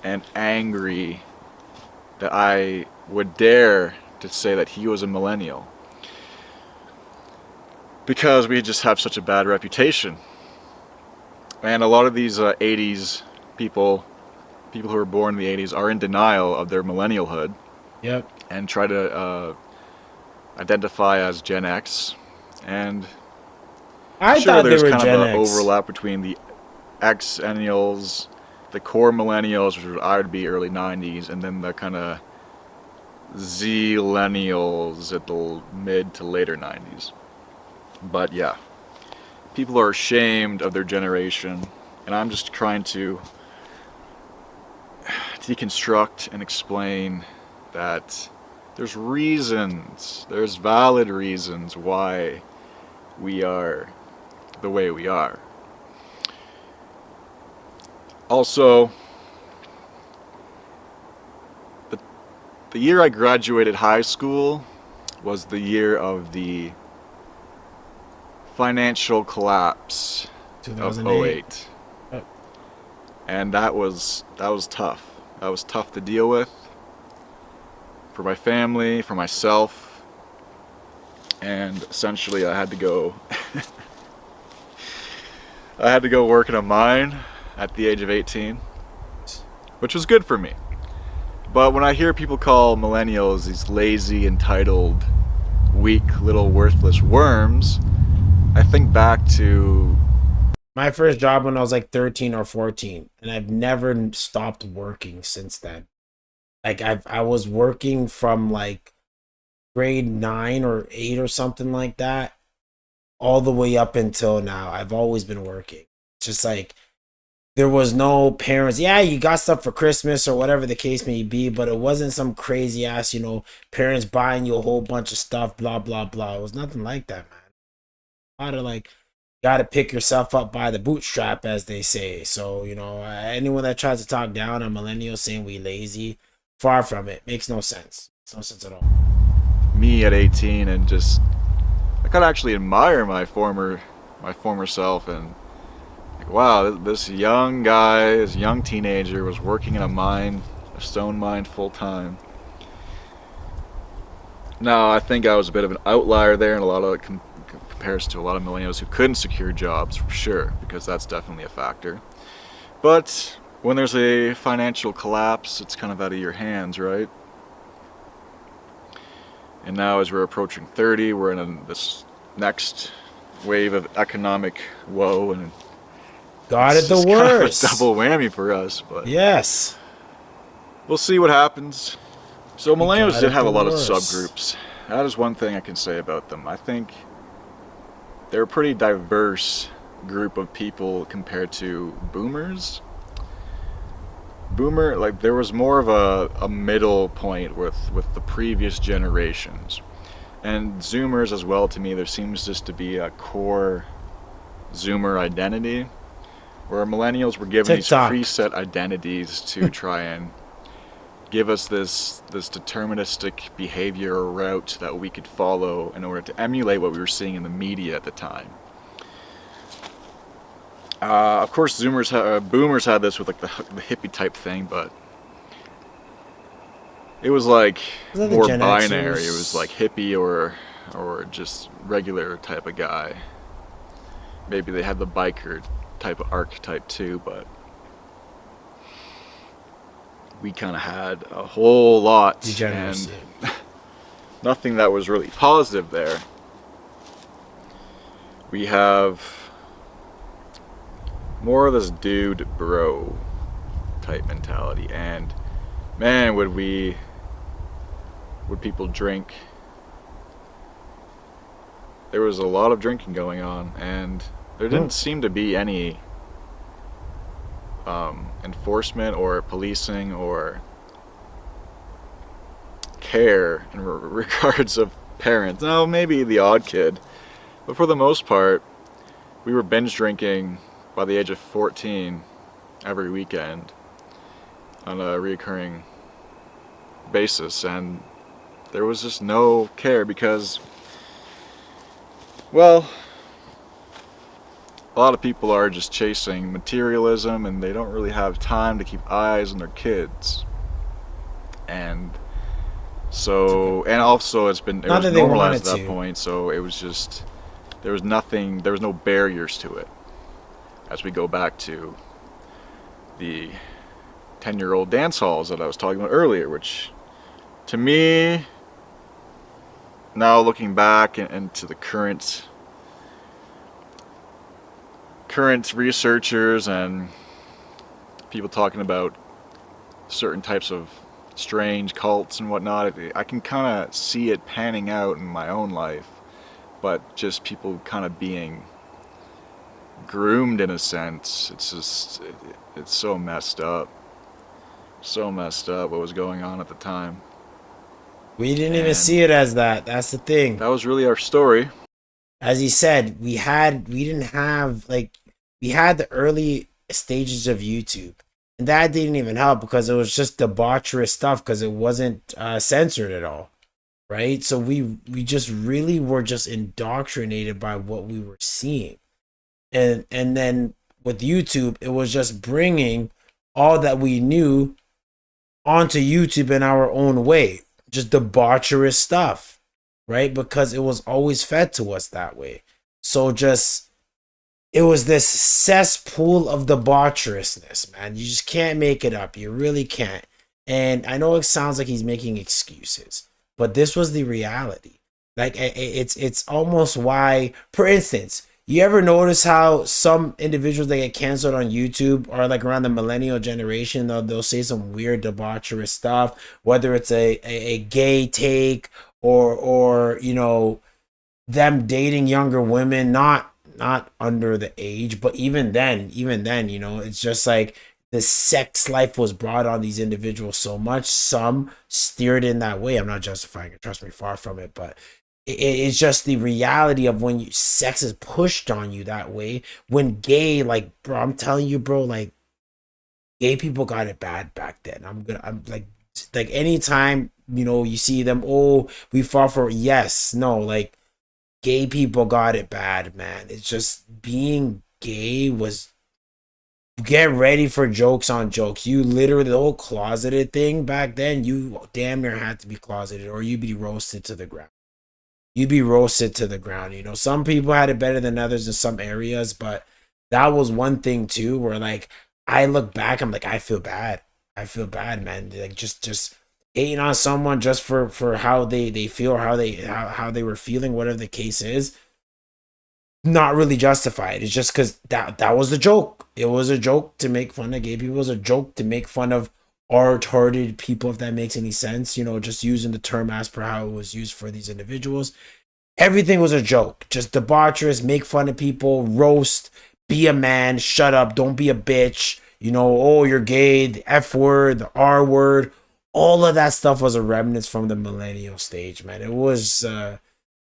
Speaker 2: and angry that I would dare to say that he was a millennial. Because we just have such a bad reputation. And a lot of these 80s people who were born in the 80s, are in denial of their millennialhood.
Speaker 1: Yep.
Speaker 2: And try to identify as Gen X. And
Speaker 1: I
Speaker 2: sure,
Speaker 1: thought
Speaker 2: there's
Speaker 1: they were
Speaker 2: kind
Speaker 1: Gen
Speaker 2: of an
Speaker 1: X.
Speaker 2: overlap between the Xennials, the core millennials, which I would be early 90s, and then the kind of Zillennials at the mid to later 90s. But yeah, people are ashamed of their generation, and I'm just trying to deconstruct and explain that there's valid reasons why we are the way we are. Also, the year I graduated high school was the year of the financial collapse of 08. And that was tough. That was tough to deal with for my family, for myself, and essentially I had to go work in a mine at the age of 18, which was good for me. But when I hear people call millennials these lazy, entitled, weak, little worthless worms, I think back to
Speaker 1: my first job when I was like 13 or 14, and I've never stopped working since then. Like I was working from like grade 9 or 8 or something like that, all the way up until now. I've always been working. It's just like there was no parents. Yeah, you got stuff for Christmas or whatever the case may be, but it wasn't some crazy ass, parents buying you a whole bunch of stuff, blah, blah, blah. It was nothing like that, man. A lot of like, got to pick yourself up by the bootstrap, as they say. So, anyone that tries to talk down on millennials saying we lazy, far from it. Makes no sense. It's no sense at all.
Speaker 2: Me at 18, and just I could actually admire my former self, and like, wow, this young guy, this young teenager was working in a stone mine full time. Now, I think I was a bit of an outlier there, and a lot of comparison to a lot of millennials who couldn't secure jobs, for sure, because that's definitely a factor. But when there's a financial collapse, it's kind of out of your hands, right? And now as we're approaching 30, we're in this next wave of economic woe, and
Speaker 1: got it the worst.
Speaker 2: Kind of a double whammy for us, but
Speaker 1: yes,
Speaker 2: we'll see what happens. So millennials did have a lot of subgroups. that is one thing I can say about them. I think they're a pretty diverse group of people compared to boomers. Like there was more of a middle point with the previous generations. And Zoomers as well, to me, there seems just to be a core Zoomer identity, where millennials were given
Speaker 1: TikTok.
Speaker 2: these preset identities to try and give us this deterministic behavior or route that we could follow in order to emulate what we were seeing in the media at the time. Of course, boomers had this with like the hippie type thing, but it was like
Speaker 1: Was that the
Speaker 2: more
Speaker 1: Gen
Speaker 2: binary.
Speaker 1: Xers?
Speaker 2: It was like hippie or just regular type of guy. Maybe they had the biker type of archetype too, but we kind of had a whole lot
Speaker 1: Degeneracy.
Speaker 2: and nothing that was really positive there. We have more of this dude bro type mentality, and man, would people drink. There was a lot of drinking going on, and there didn't seem to be any enforcement or policing or care in regards of parents. Now, maybe the odd kid, but for the most part, we were binge drinking by the age of 14 every weekend on a recurring basis, and there was just no care because, well, a lot of people are just chasing materialism and they don't really have time to keep eyes on their kids. And so, and also it
Speaker 1: Not
Speaker 2: was
Speaker 1: that they
Speaker 2: normalized
Speaker 1: wanted
Speaker 2: at that
Speaker 1: to.
Speaker 2: point, so it was just, there was no barriers to it. As we go back to the 10-year-old dance halls that I was talking about earlier, which to me, now looking back into the current researchers and people talking about certain types of strange cults and whatnot, I can kind of see it panning out in my own life, but just people kind of being groomed in a sense. It's just, it's so messed up. So messed up what was going on at the time.
Speaker 1: We didn't even
Speaker 2: And
Speaker 1: see it as that. That's the thing.
Speaker 2: that was really our story.
Speaker 1: As he said, we didn't have, like, we had the early stages of YouTube, and that didn't even help because it was just debaucherous stuff because it wasn't censored at all, right? So we just really were just indoctrinated by what we were seeing, and then with YouTube, it was just bringing all that we knew onto YouTube in our own way, just debaucherous stuff, right? Because it was always fed to us that way. So just, it was this cesspool of debaucherousness, man. You just can't make it up. You really can't. And I know it sounds like he's making excuses, but this was the reality. Like, it's almost why, for instance, you ever notice how some individuals that get canceled on YouTube are like around the millennial generation? They'll say some weird debaucherous stuff, whether it's a gay take or you know, them dating younger women, not under the age, but even then, you know, it's just like the sex life was brought on these individuals so much. Some steered in that way. I'm not justifying it, trust me, far from it, but it's just the reality of when sex is pushed on you that way. When gay, like, bro, I'm telling you, bro, like, gay people got it bad back then. I'm like anytime, you know, you see them, oh, we fall for, yes, no, like, gay people got it bad, man. It's just, being gay was, get ready for jokes on jokes. You literally, the whole closeted thing back then, you damn near had to be closeted or you'd be roasted to the ground. You'd be roasted to the ground. You know, some people had it better than others in some areas, but that was one thing too, where like, I look back, I'm like, I feel bad. I feel bad, man. Like, just hating on someone just for how they feel or how they were feeling, whatever the case is, not really justified. It's just because that was the joke. It was a joke to make fun of gay people. It was a joke to make fun of retarded people, if that makes any sense. You know, just using the term as per how it was used for these individuals. Everything was a joke. Just debaucherous, make fun of people, roast, be a man, shut up, don't be a bitch. You know, oh, you're gay, the F word, the R word. All of that stuff was a remnants from the millennial stage, man. It was a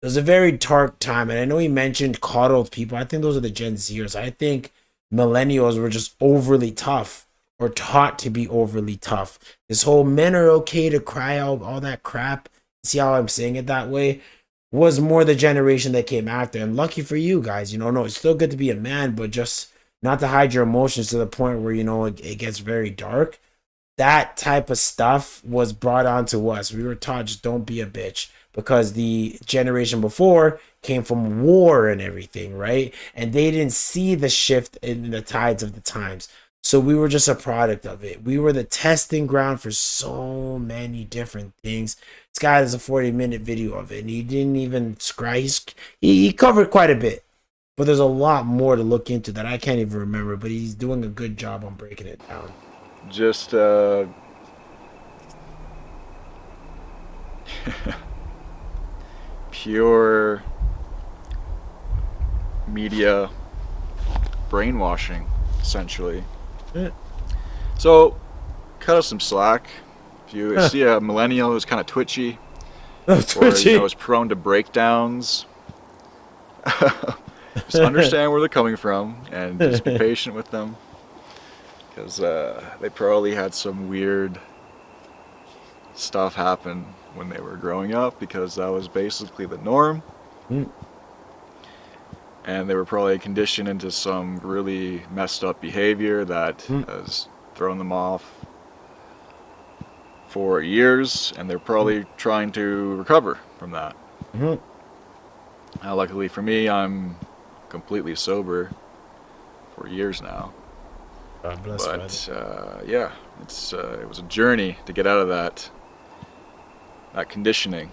Speaker 1: very dark time. And I know he mentioned coddled people. I think those are the Gen Zers. I think millennials were just overly tough or taught to be overly tough. This whole men are okay to cry out, all that crap. See how I'm saying it that way? Was more the generation that came after. And lucky for you guys, you know, no, it's still good to be a man, but just not to hide your emotions to the point where, you know, it gets very dark. That type of stuff was brought onto us. We were taught just don't be a bitch, because the generation before came from war and everything, right? And they didn't see the shift in the tides of the times. So we were just a product of it. We were the testing ground for so many different things. This guy has a 40-minute video of it, and he didn't even scratch. He covered quite a bit, but there's a lot more to look into that I can't even remember, but he's doing a good job on breaking it down.
Speaker 2: Just pure media brainwashing, essentially.
Speaker 1: Yeah.
Speaker 2: So, cut us some slack. If you see a millennial who's kind of twitchy, or you know, is prone to breakdowns, just understand where they're coming from and just be patient with them, because they probably had some weird stuff happen when they were growing up, because that was basically the norm. And they were probably conditioned into some really messed up behavior that has thrown them off for years, and they're probably trying to recover from that. Luckily for me, I'm completely sober for years now.
Speaker 1: God bless.
Speaker 2: But yeah, it was a journey to get out of that conditioning.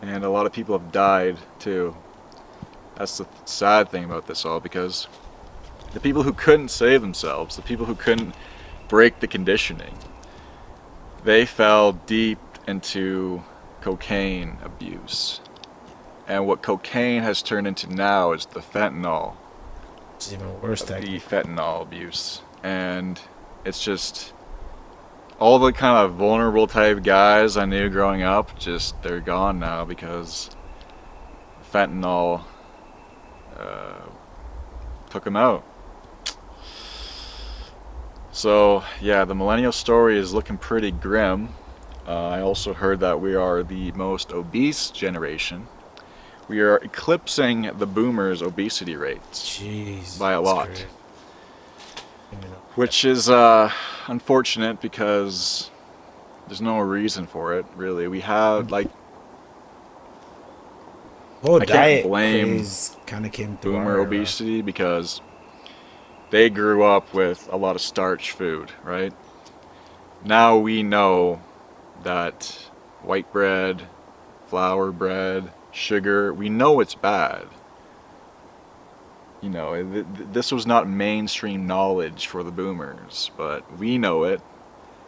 Speaker 2: And a lot of people have died too. That's the sad thing about this all, because the people who couldn't save themselves, the people who couldn't break the conditioning, they fell deep into cocaine abuse. And what cocaine has turned into now is the fentanyl.
Speaker 1: It's even worse.
Speaker 2: The fentanyl abuse. And it's just all the kind of vulnerable type guys I knew growing up, just they're gone now because fentanyl took them out. So yeah, the millennial story is looking pretty grim. I also heard that we are the most obese generation. We are eclipsing the boomers' obesity rates by a lot. Great. Which is unfortunate, because there's no reason for it, really. We have, like, I can't blame boomer obesity, because they grew up with a lot of starch food, right? Now we know that white bread, flour bread, sugar, we know it's bad. You know, this was not mainstream knowledge for the boomers, but we know it,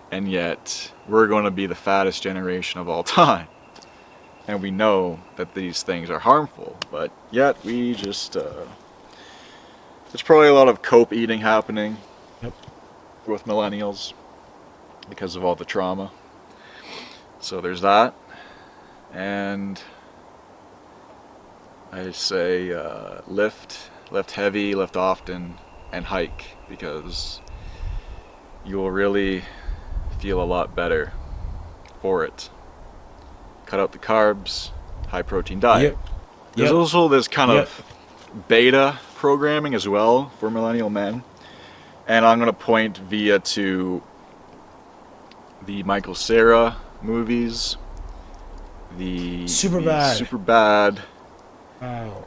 Speaker 2: and yet we're going to be the fattest generation of all time. And we know that these things are harmful, but yet we just, there's probably a lot of cope eating happening with millennials because of all the trauma. So there's that, and I say lift heavy, lift often, and hike, because you will really feel a lot better for it. Cut out the carbs, high protein diet. There's also this kind of beta programming as well for millennial men, and I'm going to point via to the Michael Cera movies, the Superbad,
Speaker 1: wow.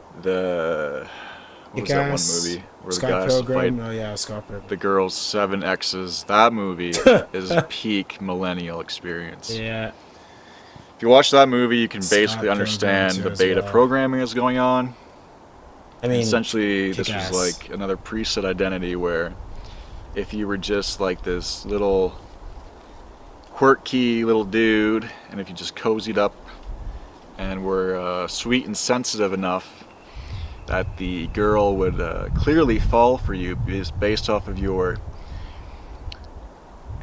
Speaker 2: What was that one movie where the guys fight
Speaker 1: Scott Pilgrim.
Speaker 2: the girls' 7 exes? That movie is peak millennial experience.
Speaker 1: Yeah.
Speaker 2: If you watch that movie, you can basically understand the beta programming that's going on. I mean, essentially, this was like another preset identity where if you were just like this little quirky little dude, and if you just cozied up and were sweet and sensitive enough, that the girl would clearly fall for you based off of your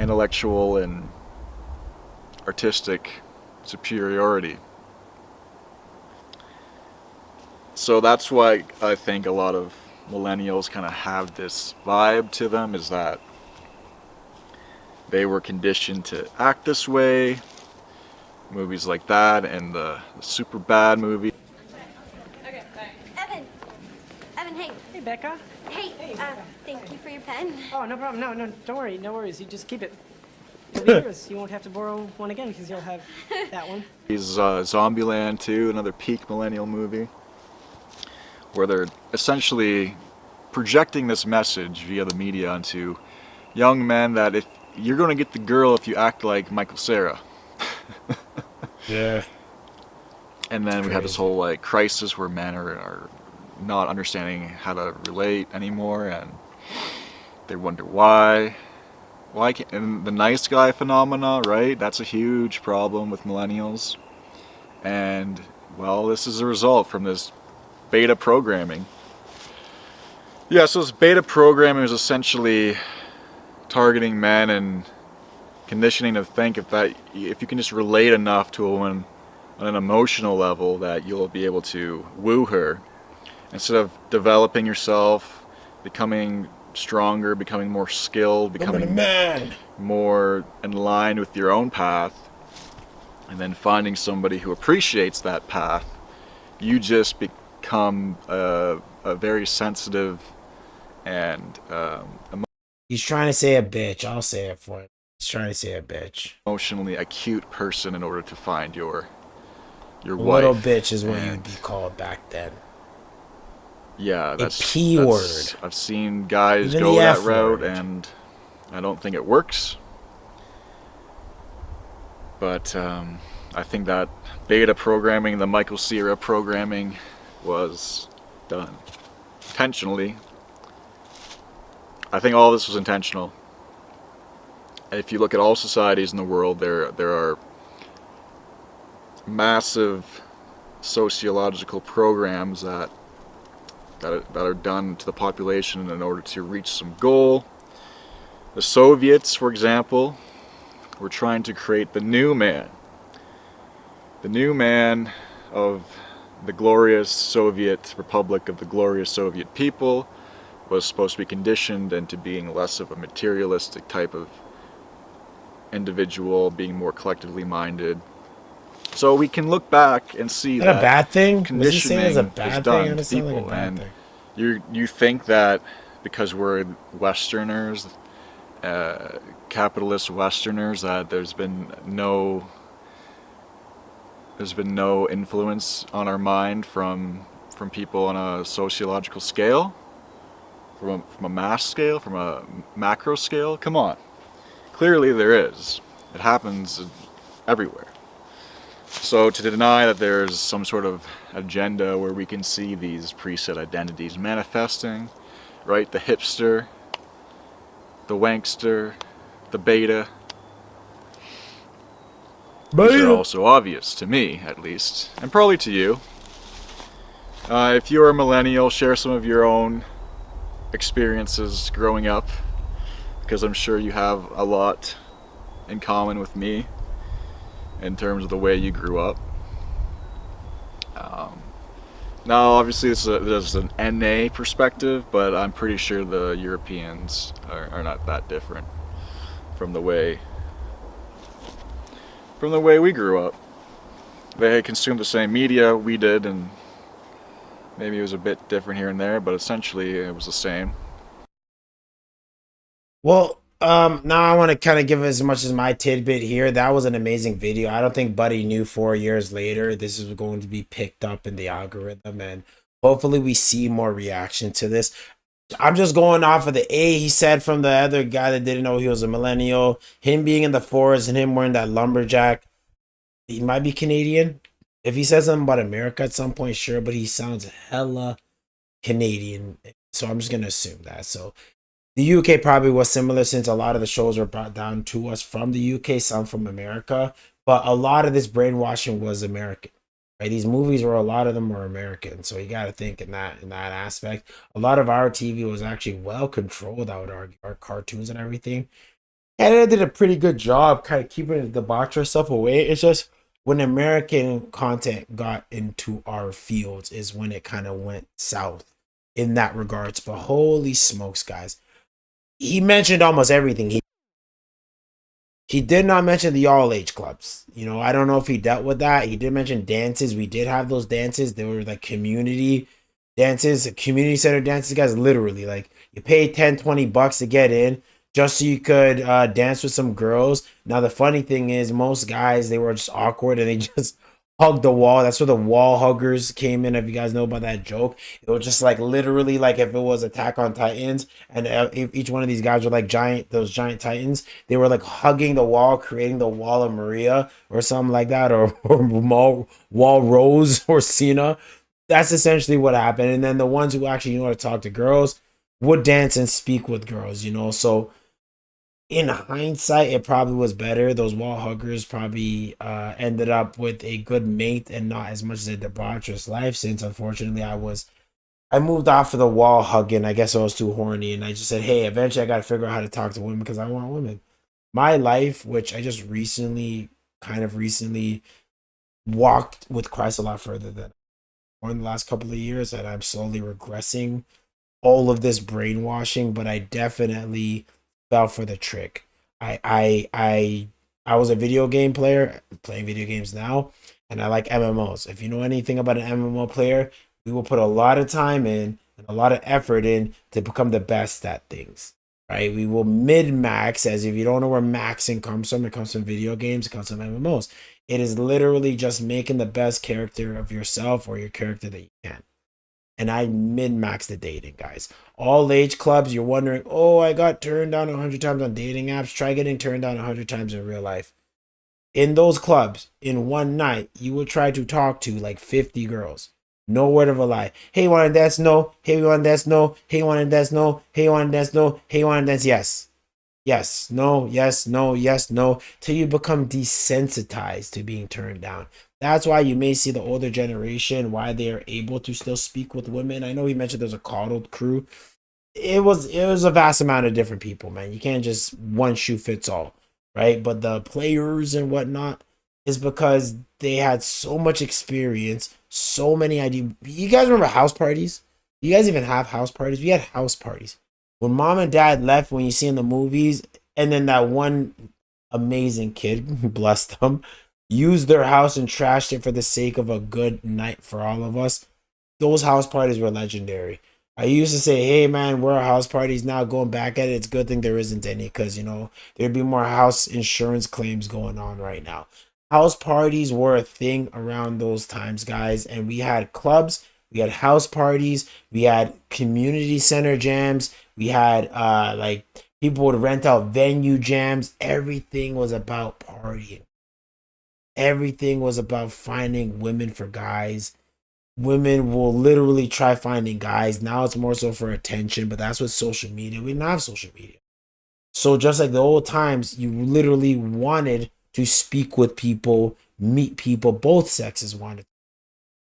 Speaker 2: intellectual and artistic superiority. So that's why I think a lot of millennials kind of have this vibe to them, is that they were conditioned to act this way. Movies like that and the super bad movie.
Speaker 9: Evan, hey.
Speaker 10: Hey, Becca.
Speaker 9: Hey, thank you for your pen.
Speaker 10: Oh, no problem. No, don't worry. No worries. You just keep it. It'll be yours. You won't have to borrow one again because you'll have that one.
Speaker 2: He's Zombieland 2, another peak millennial movie, where they're essentially projecting this message via the media onto young men that if you're going to get the girl if you act like Michael Cera.
Speaker 1: Yeah.
Speaker 2: And then we have this whole like crisis where men are not understanding how to relate anymore, and they wonder why can't, and the nice guy phenomena, right? That's a huge problem with millennials. And well, this is a result from this beta programming. Yeah, so this beta programming is essentially targeting men and conditioning to think if you can just relate enough to a woman on an emotional level, that you'll be able to woo her, instead of developing yourself, becoming stronger, becoming more skilled, becoming more in line with your own path, and then finding somebody who appreciates that path. You just become a very sensitive and
Speaker 1: He's trying to say a bitch. I'll say it for him. He's trying to say a bitch.
Speaker 2: emotionally acute person in order to find your wife.
Speaker 1: Little bitch is what you'd be called back then.
Speaker 2: Yeah, that's
Speaker 1: P word.
Speaker 2: I've seen guys
Speaker 1: Even
Speaker 2: go
Speaker 1: the
Speaker 2: that
Speaker 1: F
Speaker 2: route,
Speaker 1: word.
Speaker 2: and I don't think it works. But I think that beta programming, the Michael Cera programming, was done intentionally. I think all this was intentional. If you look at all societies in the world, there are massive sociological programs that are done to the population in order to reach some goal. The Soviets, for example, were trying to create the new man. The new man of the glorious Soviet Republic, of the glorious Soviet people, was supposed to be conditioned into being less of a materialistic type of individual, being more collectively minded. So we can look back and see
Speaker 1: Is that a bad thing? Was he
Speaker 2: conditioning
Speaker 1: saying it's a
Speaker 2: is
Speaker 1: bad thing?
Speaker 2: done
Speaker 1: I
Speaker 2: to
Speaker 1: understand like a
Speaker 2: people,
Speaker 1: bad
Speaker 2: and
Speaker 1: thing.
Speaker 2: you think that because we're Westerners, capitalist Westerners, that there's been no influence on our mind from people on a sociological scale, from a mass scale, from a macro scale. Come on, clearly there is. It happens everywhere. So to deny that there's some sort of agenda where we can see these preset identities manifesting, right? The hipster, the wankster, the beta. These are also obvious to me, at least, and probably to you. If you're a millennial, share some of your own experiences growing up, because I'm sure you have a lot in common with me in terms of the way you grew up. Now, obviously, this is an NA perspective, but I'm pretty sure the Europeans are not that different from the way we grew up. They consumed the same media we did, and maybe it was a bit different here and there, but essentially it was the same.
Speaker 1: Well, now I want to kind of give as much as my tidbit here. That was an amazing video. I don't think Buddy knew 4 years later this is going to be picked up in the algorithm, and hopefully we see more reaction to this. I'm just going off of the A he said from the other guy that didn't know he was a millennial. Him being in the forest and him wearing that lumberjack. He might be Canadian. If he says something about America at some point, sure, but he sounds hella Canadian. So I'm just going to assume that. So The UK probably was similar since a lot of the shows were brought down to us from the UK, some from America, but a lot of this brainwashing was American. Right? These movies were a lot of them were American, so you got to think in that aspect. A lot of our TV was actually well controlled. I would argue our cartoons and everything. Canada did a pretty good job kind of keeping the debauchery stuff away. It's just when American content got into our fields is when it kind of went south in that regards. But holy smokes, guys. He mentioned almost everything. He did not mention the all age clubs. You know, I don't know if he dealt with that. He did mention dances. We did have those dances. They were like community dances, community center dances, guys. Literally, like you pay 10, $20 to get in just so you could dance with some girls. Now the funny thing is most guys, they were just awkward and they just hugged the wall. That's where the wall huggers came in. If you guys know about that joke, it was just like literally like if it was Attack on Titans, and if each one of these guys were like those giant titans, they were like hugging the wall, creating the wall of Maria or something like that, or wall Rose or Cena. That's essentially what happened. And then the ones who actually knew how to talk to girls would dance and speak with girls, you know. So in hindsight, it probably was better. Those wall huggers probably ended up with a good mate and not as much as a debaucherous life. Since unfortunately, I moved off of the wall hugging. I guess I was too horny, and I just said, "Hey, eventually, I got to figure out how to talk to women because I want women." My life, which I just kind of recently, walked with Christ a lot further than in the last couple of years, and I'm slowly regressing all of this brainwashing, but I definitely fell for the trick. I was a video game player, playing video games now, and I like MMOs. If you know anything about an MMO player, we will put a lot of time in and a lot of effort in to become the best at things. Right? We will mid-max, as if you don't know where maxing comes from, it comes from video games, it comes from MMOs. It is literally just making the best character of yourself or your character that you can. And I min-max the dating, guys. All age clubs, you're wondering, oh, I got turned down 100 times on dating apps. Try getting turned down 100 times in real life. In those clubs, in one night, you will try to talk to like 50 girls. No word of a lie. Hey, you want to dance? No. Hey, you want to dance? No. Hey, you want to dance? No. Hey, you want to dance? No. Hey, you want to dance? Yes. Yes. No. Yes. No. Yes. No. Till you become desensitized to being turned down. That's why you may see the older generation, why they are able to still speak with women. I know he mentioned there's a coddled crew. It was a vast amount of different people, man. You can't just one shoe fits all, right? But the players and whatnot is because they had so much experience, so many ideas. You guys remember house parties? You guys even have house parties? We had house parties. When mom and dad left, when you see in the movies, and then that one amazing kid, bless them, used their house and trashed it for the sake of a good night for all of us. Those house parties were legendary. I used to say, hey man, where are house parties now? Going back at it, it's a good thing there isn't any because, you know, there'd be more house insurance claims going on right now. House parties were a thing around those times, guys. And we had clubs, we had house parties, we had community center jams, we had like people would rent out venue jams. Everything was about partying. Everything was about finding women for guys. Women will literally try finding guys. Now it's more so for attention, but that's what social media. We didn't have social media. So just like the old times, you literally wanted to speak with people, meet people, both sexes wanted.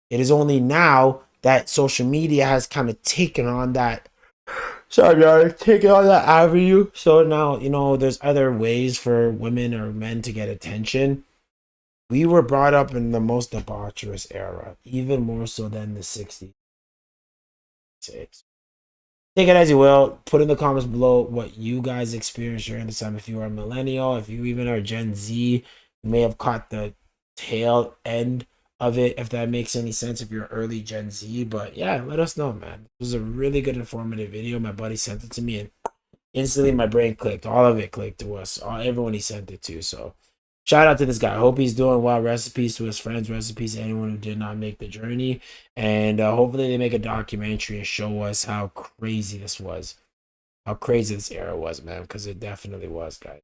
Speaker 1: It is only now that social media has kind of taken on that. Sorry, guys, taking on that avenue. So now, you know, there's other ways for women or men to get attention. We were brought up in the most debaucherous era, even more so than the 60s. Take it as you will. Put in the comments below what you guys experienced during this time. If you are a millennial, if you even are Gen Z, you may have caught the tail end of it, if that makes any sense, if you're early Gen Z. But yeah, let us know, man. It was a really good informative video. My buddy sent it to me and instantly my brain clicked. All of it clicked to us. Everyone he sent it to. So shout out to this guy. I hope he's doing well. Recipes to his friends. Recipes to anyone who did not make the journey. And hopefully they make a documentary and show us how crazy this was. How crazy this era was, man. Because it definitely was, guys.